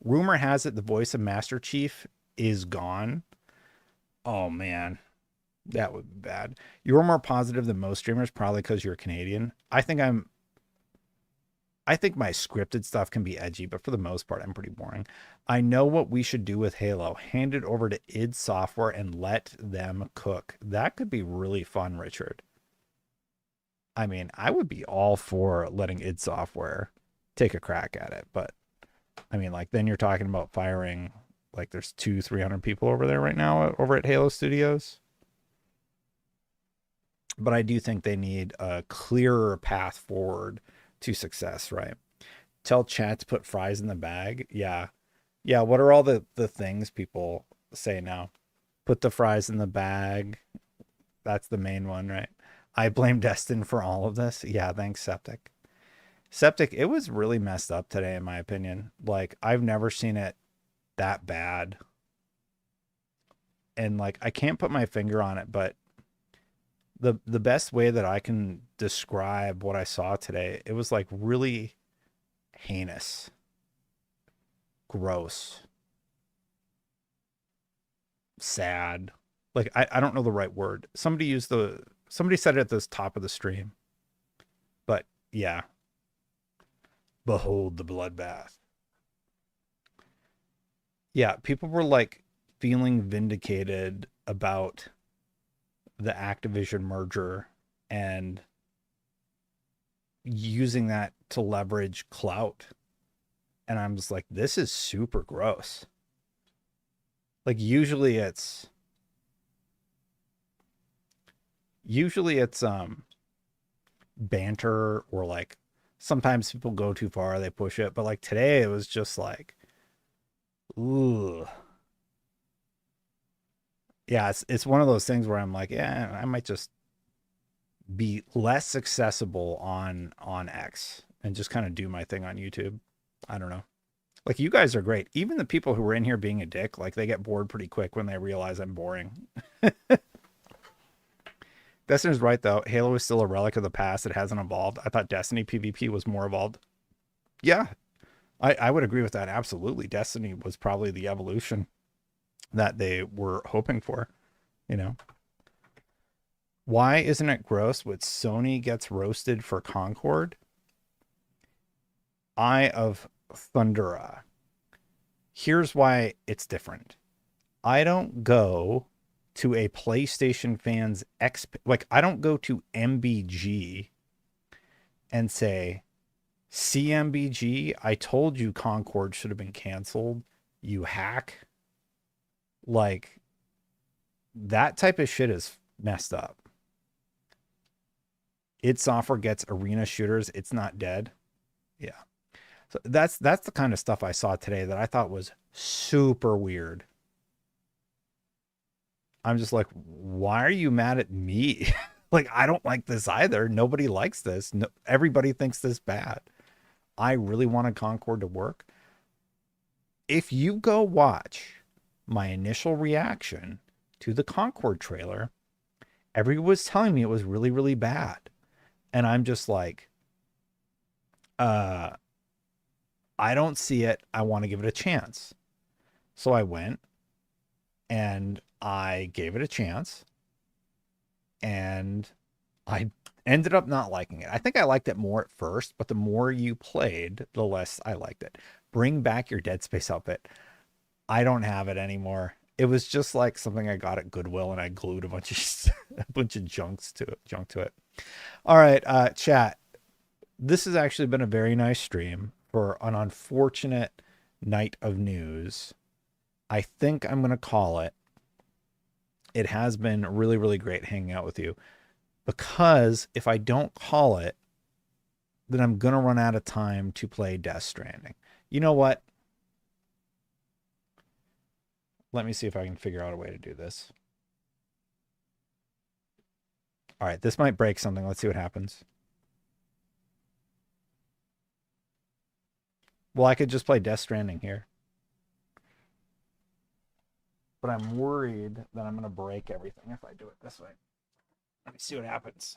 Rumor has it the voice of Master Chief is gone. Oh man, that would be bad. You're more positive than most streamers, probably because you're Canadian. I think my scripted stuff can be edgy, but for the most part, I'm pretty boring. I know what we should do with Halo. Hand it over to id Software and let them cook. That could be really fun, Richard. I mean, I would be all for letting id Software take a crack at it, but I mean, like, then you're talking about firing, like, there's 300 people over there right now over at Halo Studios. But I do think they need a clearer path forward to success, right? Tell chat to put fries in the bag. Yeah. Yeah. What are all the things people say now? Put the fries in the bag. That's the main one, right? I blame Destin for all of this. Yeah. Thanks, Septic. Septic, it was really messed up today, in my opinion. Like, I've never seen it that bad. And like, I can't put my finger on it, but the best way that I can describe what I saw today, it was like really heinous, gross, sad. Like, I don't know the right word. Somebody said it at the top of the stream. But yeah. Behold the bloodbath. Yeah, people were like feeling vindicated about the Activision merger and using that to leverage clout. And I'm just like, this is super gross. Like, usually it's banter, or like sometimes people go too far, they push it, but like today it was just like, ooh. Yeah, it's one of those things where I'm like, yeah, I might just be less accessible on X and just kind of do my thing on YouTube. I don't know. Like, you guys are great. Even the people who were in here being a dick, like, they get bored pretty quick when they realize I'm boring. Destin's right, though. Halo is still a relic of the past. It hasn't evolved. I thought Destiny PvP was more evolved. Yeah, I would agree with that. Absolutely. Destiny was probably the evolution that they were hoping for, you know. Why isn't it gross when Sony gets roasted for Concord? Eye of Thundera. Here's why it's different. I don't go to a PlayStation fan's like, I don't go to MBG and say, CMBG, I told you Concord should have been canceled, you hack. Like, that type of shit is messed up. id Software gets arena shooters, it's not dead. Yeah. So that's the kind of stuff I saw today that I thought was super weird. I'm just like, why are you mad at me? Like, I don't like this either. Nobody likes this. No, everybody thinks this bad. I really wanted Concord to work. If you go watch my initial reaction to the Concord trailer, everyone was telling me it was really, really bad. And I'm just like, I don't see it. I want to give it a chance. So I went and I gave it a chance, and I ended up not liking it. I think I liked it more at first, but the more you played, the less I liked it. Bring back your Dead Space outfit. I don't have it anymore. It was just like something I got at Goodwill, and I glued a bunch of junk to it. All right, chat. This has actually been a very nice stream for an unfortunate night of news. I think I'm going to call it. It has been really, really great hanging out with you, because if I don't call it, then I'm going to run out of time to play Death Stranding. You know what? Let me see if I can figure out a way to do this. All right, this might break something. Let's see what happens. Well, I could just play Death Stranding here. But I'm worried that I'm going to break everything if I do it this way. Let me see what happens.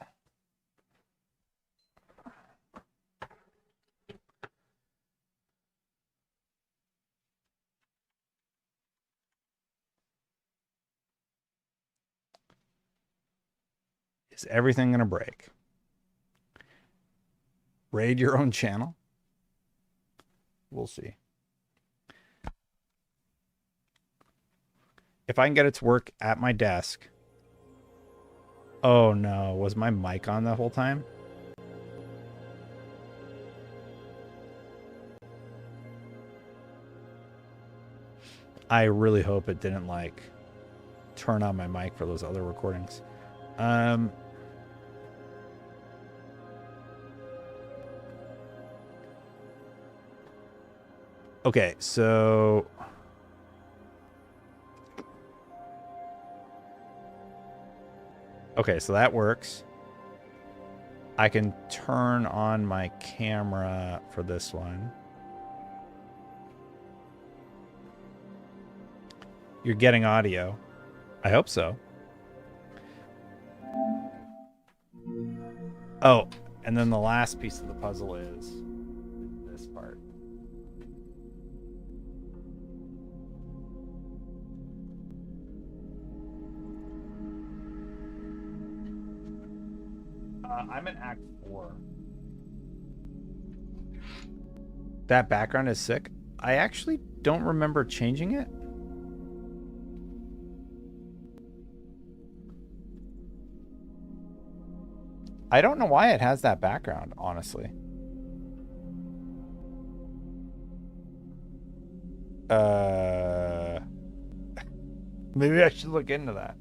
Is everything going to break? Raid your own channel? We'll see. If I can get it to work at my desk. Oh no, was my mic on the whole time? I really hope it didn't like turn on my mic for those other recordings. Okay, so that works. I can turn on my camera for this one. You're getting audio. I hope so. Oh, and then the last piece of the puzzle is this part. I'm in Act 4. That background is sick. I actually don't remember changing it. I don't know why it has that background, honestly. Maybe I should look into that.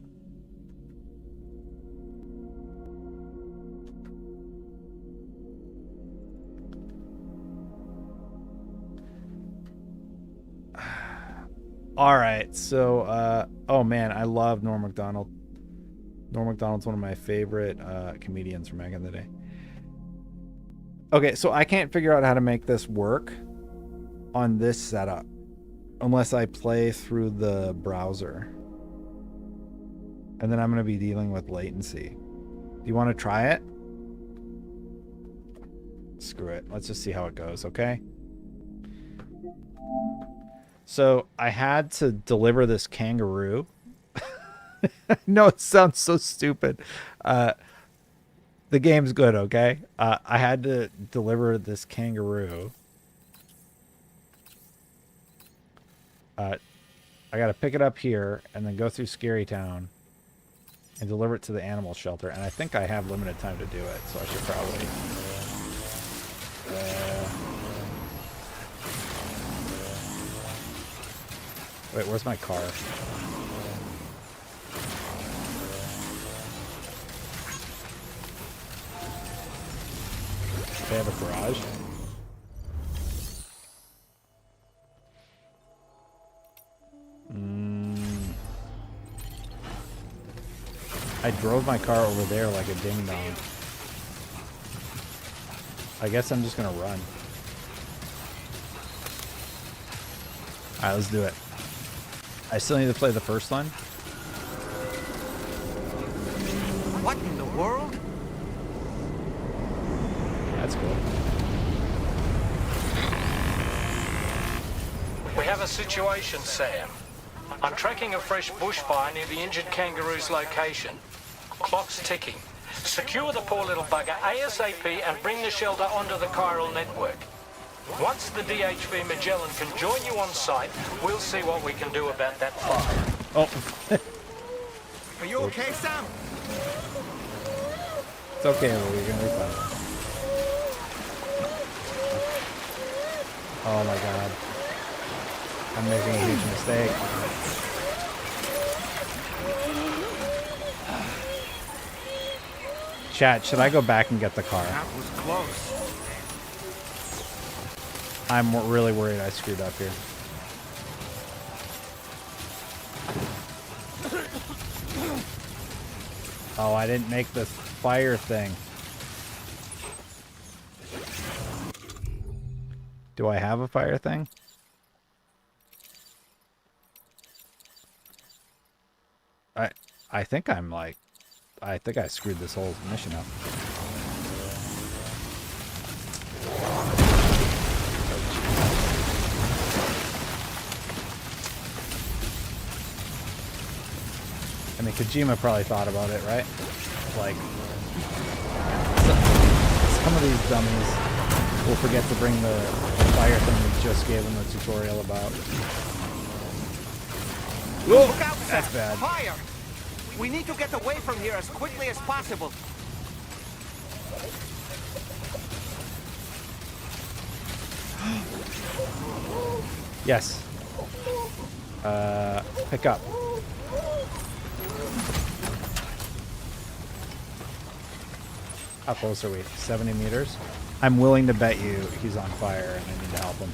All right, so oh man, I love Norm Macdonald. Norm Macdonald's one of my favorite comedians from back in the day. Okay, so I can't figure out how to make this work on this setup unless I play through the browser. And then I'm going to be dealing with latency. Do you want to try it? Screw it. Let's just see how it goes, okay? So I had to deliver this kangaroo. No, it sounds so stupid. The game's good, okay? I had to deliver this kangaroo. I got to pick it up here and then go through Scary Town and deliver it to the animal shelter. And I think I have limited time to do it, so I should probably... Wait, where's my car? They have a garage? I drove my car over there like a ding-dong. I guess I'm just gonna run. Alright, let's do it. I still need to play the first one. What in the world? That's cool. We have a situation, Sam. I'm tracking a fresh bushfire near the injured kangaroo's location. Clock's ticking. Secure the poor little bugger ASAP and bring the shelter onto the chiral network. Once the DHV Magellan can join you on site, we'll see what we can do about that fire. Oh. Are you okay, Sam? It's okay, we're gonna be fine. Oh my god. I'm making a huge mistake. Chat, should I go back and get the car? That was close. I'm really worried I screwed up here. Oh, I didn't make the fire thing. Do I have a fire thing? I think I'm like, I think I screwed this whole mission up. I mean, Kojima probably thought about it, right? Like, some of these dummies will forget to bring the fire thing we just gave them the tutorial about. Whoa, Look out, that's Sam. bad. Fire! We need to get away from here as quickly as possible. Yes. Pick up. How close are we? 70 meters? I'm willing to bet you he's on fire and I need to help him.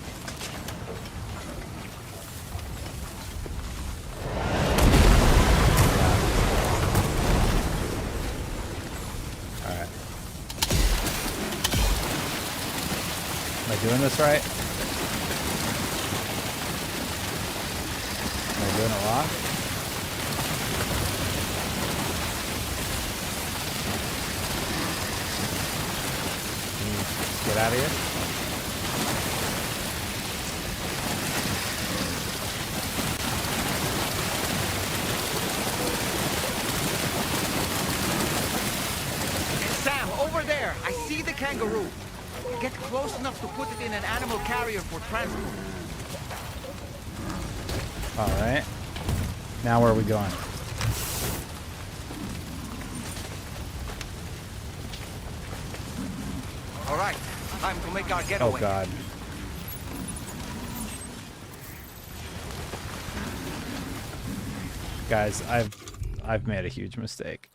Alright. Am I doing this right? Am I doing it wrong? Get out of here. Sam, over there. I see the kangaroo. Get close enough to put it in an animal carrier for transport. Alright. Now where are we going? All right, time to make our getaway. Oh god. Guys, I've made a huge mistake.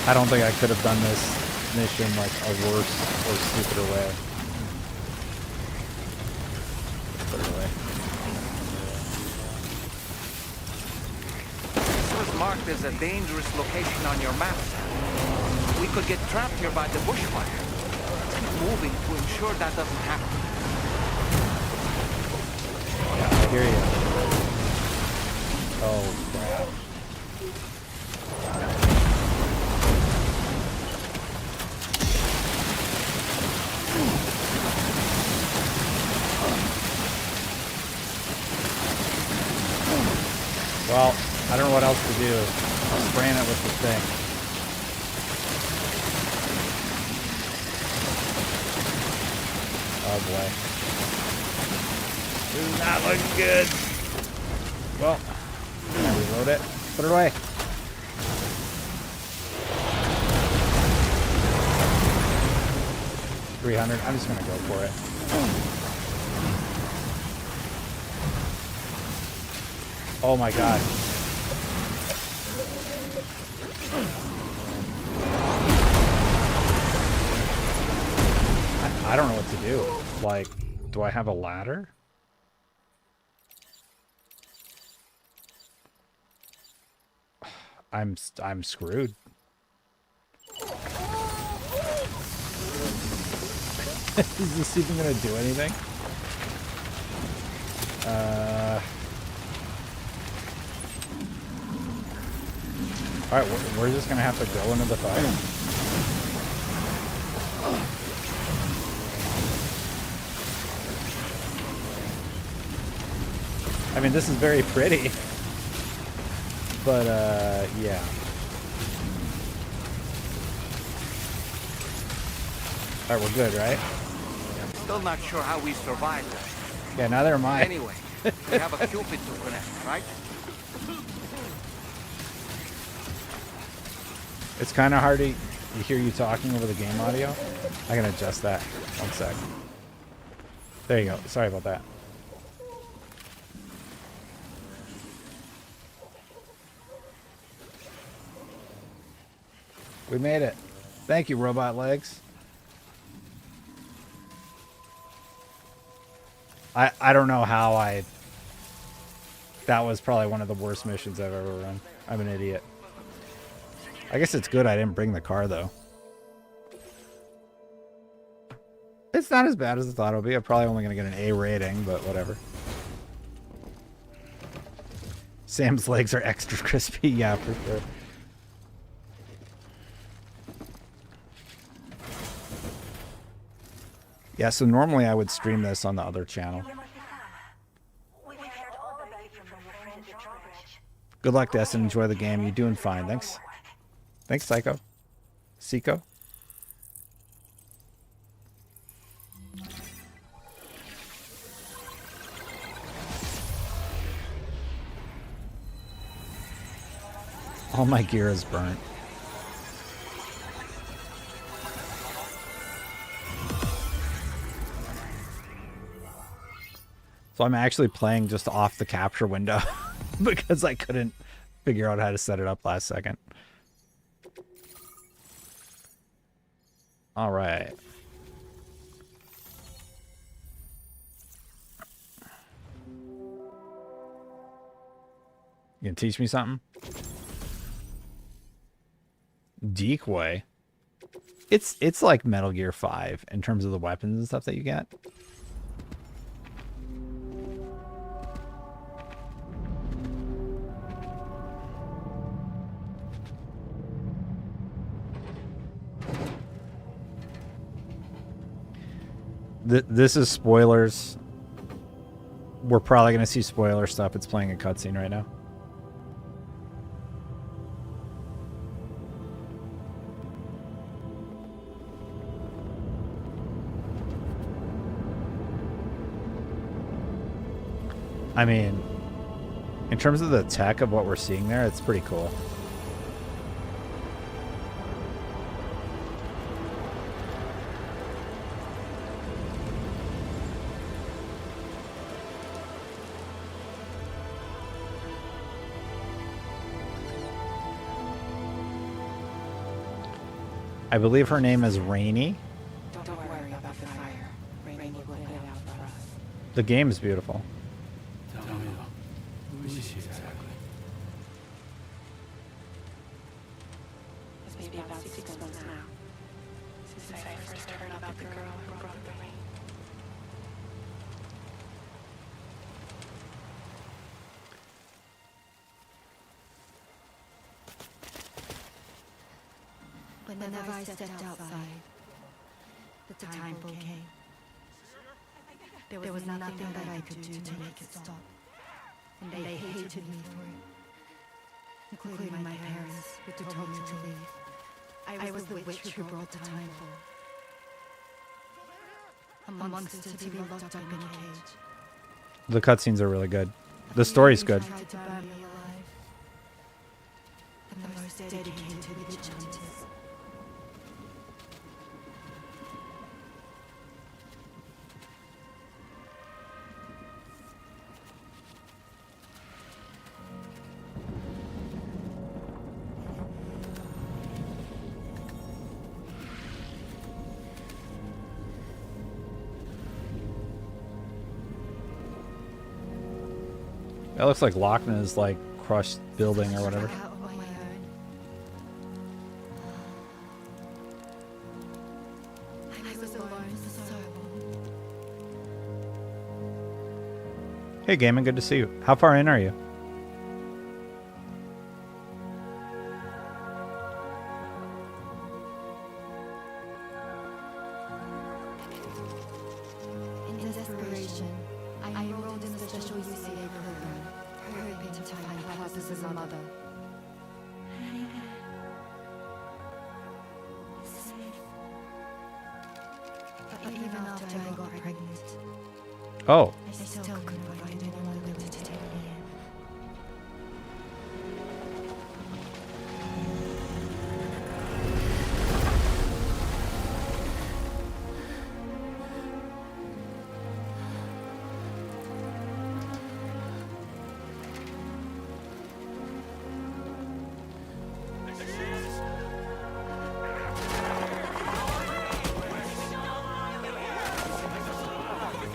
I don't think I could have done this mission like a worse or stupider way. Put it away. This was marked as a dangerous location on your map. We could get trapped here by the bushfire. Let's keep moving to ensure that doesn't happen. Yeah, I hear you. Oh crap. Well, I don't know what else to do. I'm spraying it with the thing. Oh boy. This is not looking good. Well, can I reload it? Put it away. $300. I'm just gonna go for it. Oh my god. I don't know what to do. Like, do I have a ladder? I'm screwed. Is this even gonna do anything? Alright, we're just gonna have to go into the fire. I mean, this is very pretty. But, yeah. Alright, we're good, right? I'm still not sure how we survived that. Yeah, neither am I. Anyway, we have a Cupid to connect, right? It's kind of hard to hear you talking over the game audio. I can adjust that. 1 sec. There you go. Sorry about that. We made it. Thank you, Robot Legs. I don't know how I... That was probably one of the worst missions I've ever run. I'm an idiot. I guess it's good I didn't bring the car, though. It's not as bad as I thought it would be. I'm probably only going to get an A rating, but whatever. Sam's legs are extra crispy. Yeah, for sure. Yeah, so normally I would stream this on the other channel. Good luck, Destin. Enjoy the game. You're doing fine. Thanks. Thanks, Psycho. Seiko. All my gear is burnt. So I'm actually playing just off the capture window because I couldn't figure out how to set it up last second. All right. You gonna teach me something? Decoy. It's like Metal Gear 5 in terms of the weapons and stuff that you get. This is spoilers. We're probably going to see spoiler stuff. It's playing a cutscene right now. I mean, in terms of the tech of what we're seeing there, it's pretty cool. I believe her name is Rainy. Don't worry about the fire. Rainy will put it out for us. The game is beautiful. Who is she exactly? It's maybe about 6 months now since I first heard about the girl who brought the ring. Whenever I stepped outside, the time came. There was nothing that I could do to make it stop. And they hated me for it, including my parents, who told me to leave. I was the witch who brought the time for. A monster to be locked up in a cage. The cutscenes are really good. The story's good. Tried to burn me alive. The most dedicated witch hunters. That looks like Loch Ness, like crushed building or whatever. Out on my own. I was alone for so long. Hey, Gaming, good to see you. How far in are you? In desperation, I enrolled in the special UCA program, hoping to find classes as a mother. But even after I got pregnant, Oh, I still couldn't find anyone willing to take me in.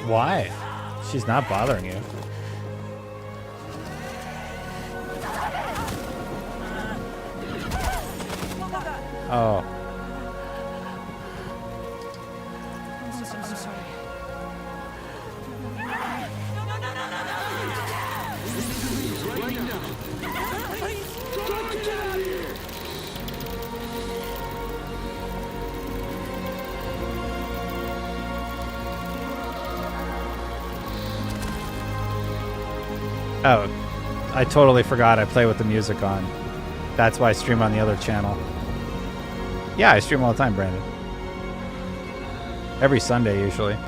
Why? She's not bothering you. Oh. I'm sorry. Oh, I totally forgot I play with the music on. That's why I stream on the other channel. Yeah, I stream all the time, Brandon. Every Sunday, usually. No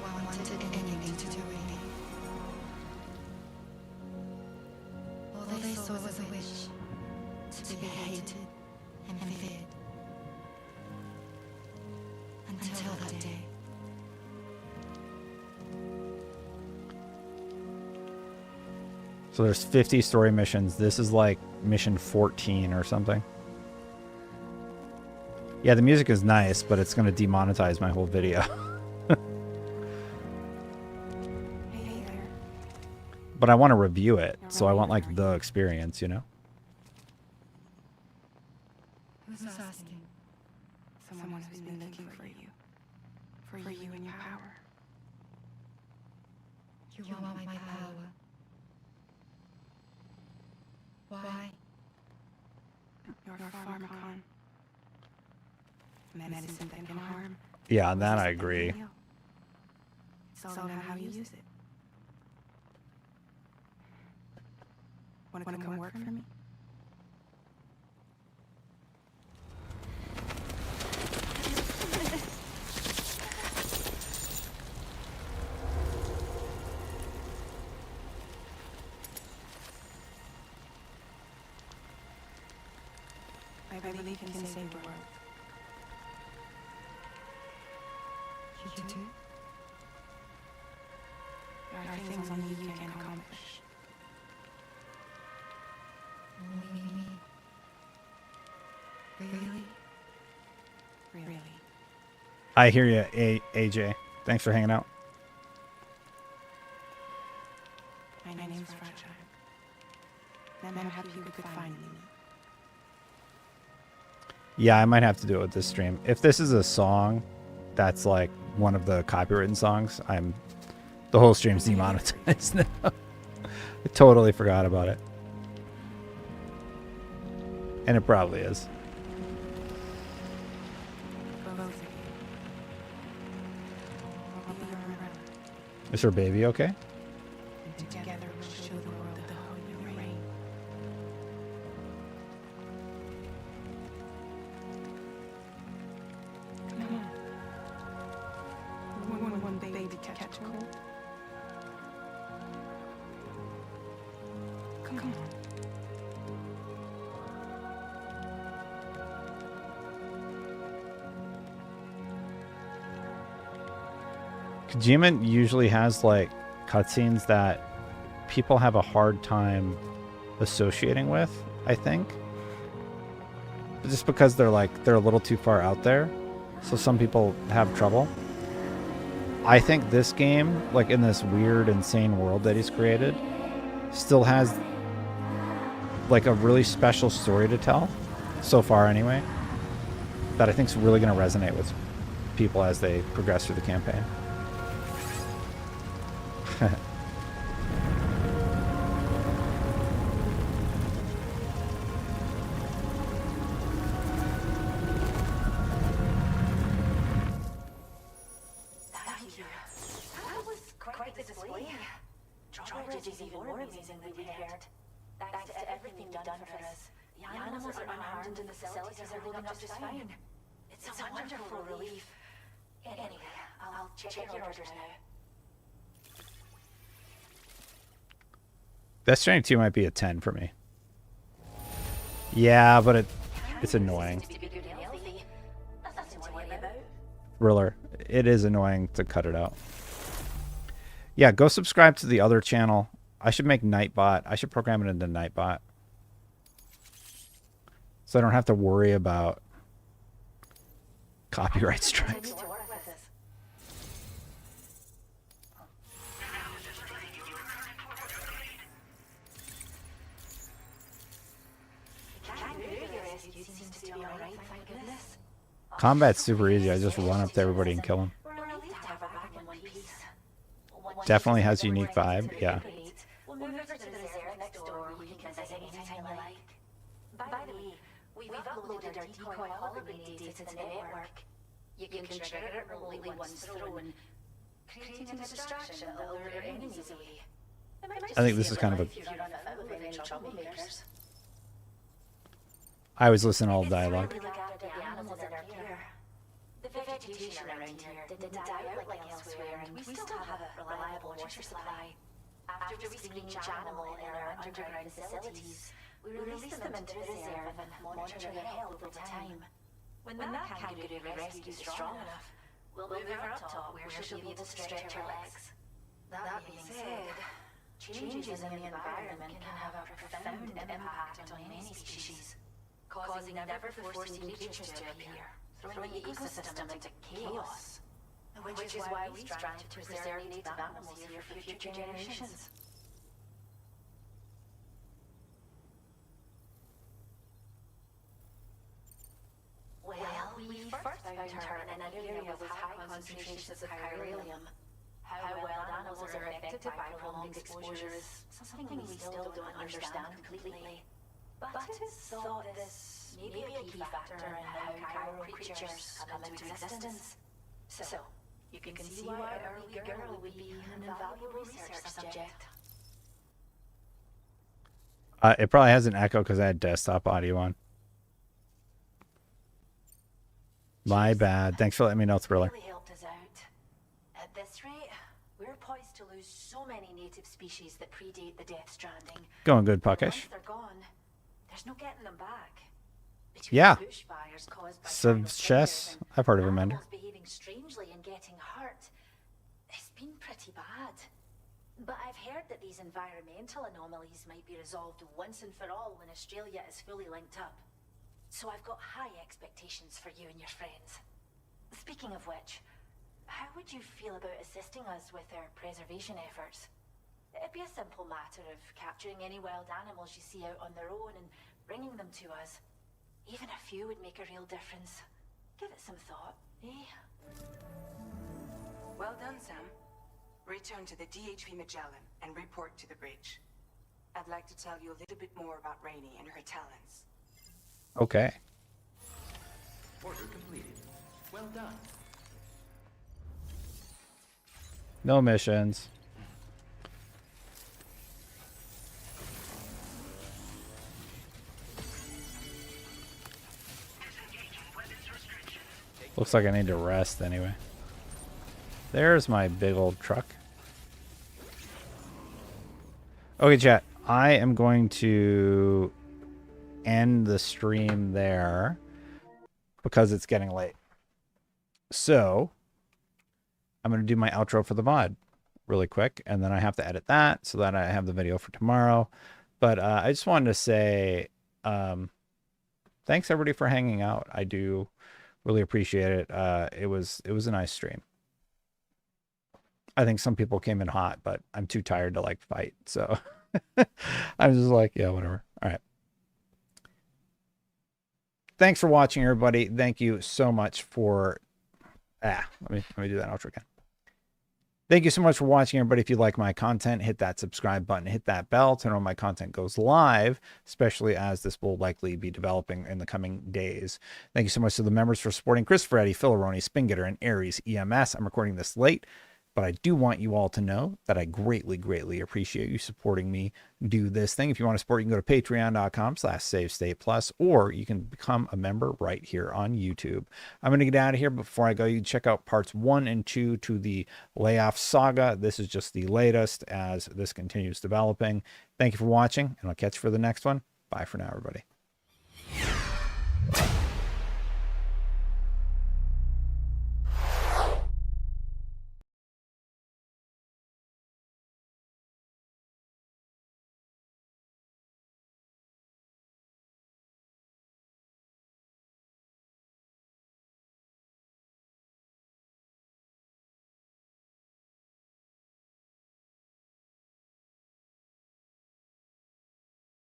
one wanted anything to do with me. All they saw was a wish to be hated and feared. Until that day. So there's 50 story missions. This is like mission 14 or something. Yeah, the music is nice, but it's going to demonetize my whole video. Hey there. But I want to review it, so I want like the experience, you know? Who's asking? Someone who's been looking for you. For you and your power. You want my power. Why? You're a pharmacon. Medicine that can harm. Yeah, on that I agree. It's all about how you use it. Wanna come work for me? I believe you can save the world. You do? There are things only you can accomplish. Only me? Really? Really. I hear you, AJ. Thanks for hanging out. My name's Fragile. I'm happy you could find me. Yeah, I might have to do it with this stream. If this is a song that's like one of the copywritten songs, the whole stream's demonetized now. I totally forgot about it. And it probably is. For both of you. I'll be your umbrella. Is her baby okay? And together we'll show the world the holy rain. Come on. One baby to catch a cold. Come on. Kojima usually has like cutscenes that people have a hard time associating with, I think. Just because they're a little too far out there. So some people have trouble. I think this game, like in this weird, insane world that he's created, still has like a really special story to tell, so far anyway, that I think is really going to resonate with people as they progress through the campaign. That was quite the display. George is even more amazingly prepared. Thanks to everything done for us. The animals are unharmed and the facilities are holding up just fine. It's a wonderful relief. Anyway, I'll check your orders now. Death Stranding 2 might be a 10 for me. Yeah, but it's annoying. Riller, it is annoying to cut it out. Yeah, go subscribe to the other channel. I should make Nightbot. I should program it into Nightbot. so I don't have to worry about copyright strikes. To work with us. The kangaroo you rescued seems to be alright, thank goodness. Combat's super easy. I just run up to everybody and kill them. We're relieved to have her back in one piece. Definitely has a unique vibe. Yeah. We'll move her to the reserve next door where you can visit anytime you like. By the way, we've uploaded our decoy hologram data to the network. You can trigger it remotely once thrown, creating a distraction that'll lure enemies away. I think this is kind of a. If you run afoul of any troublemakers. I always listen to all the dialogue. We look after the animals in our care. The vegetation around here didn't die out like elsewhere, and we still have a reliable water supply. After we screen each animal in our underground facilities, we release them into the reserve and monitor their health over time. When that kangaroo rescue is strong enough, we'll move her up top where she'll be able to stretch her legs. That being said, changes in the environment can have a profound impact on many species, causing never-before-seen creatures to appear, throwing the ecosystem into chaos. Which is why we strive to preserve native animals here for future generations. Well, we first found her in an area with high concentrations of chiralium. How well animals are affected by prolonged exposure is something we still don't understand completely. But it's thought this may be a key factor in how chiral creatures come into existence. So, you can see why our early girl would be an invaluable research subject. It probably has an echo because I had desktop audio on. My bad. Thanks for letting me know, Thriller. Really helped us out. At this rate, we're poised to lose so many native species that predate the Death Stranding. Going good, Once Puckish. they're gone, there's no getting them back. Yeah. Bushfires caused by Chess. I've heard of him, Ender. animals behaving strangely and getting hurt. It's been pretty bad. But I've heard that these environmental anomalies might be resolved once and for all when Australia is fully linked up. So I've got high expectations for you and your friends. Speaking of which, how would you feel about assisting us with our preservation efforts? It'd be a simple matter of capturing any wild animals you see out on their own and bringing them to us. Even a few would make a real difference. Give it some thought, eh? Well done, Sam. Return to the DHP Magellan and report to the bridge. I'd like to tell you a little bit more about Rainey and her talents. Okay. Order completed. Well done. No missions. Looks like I need to rest anyway. There's my big old truck. Okay, chat. I am going to end the stream there because it's getting late. So I'm going to do my outro for the VOD really quick, and then I have to edit that so that I have the video for tomorrow. But I just wanted to say thanks everybody for hanging out. I do really appreciate it. It was a nice stream. I think some people came in hot, but I'm too tired to like fight. So I'm just like, yeah, whatever. All right. Thanks for watching, everybody. Thank you so much for let me do that outro again. Thank you so much for watching, everybody. If you like my content, hit that subscribe button, hit that bell to know when my content goes live, especially as this will likely be developing in the coming days. Thank you so much to the members for supporting Christopher, Eddie, Philaroni, Spingetter, and Aries EMS. I'm recording this late, but I do want you all to know that I greatly, greatly appreciate you supporting me do this thing. If you want to support, you can go to patreon.com/SaveStatePlus, or you can become a member right here on YouTube. I'm going to get out of here. Before I go, you can check out parts 1 and 2 to the Layoff saga. This is just the latest as this continues developing. Thank you for watching, and I'll catch you for the next one. Bye for now, everybody.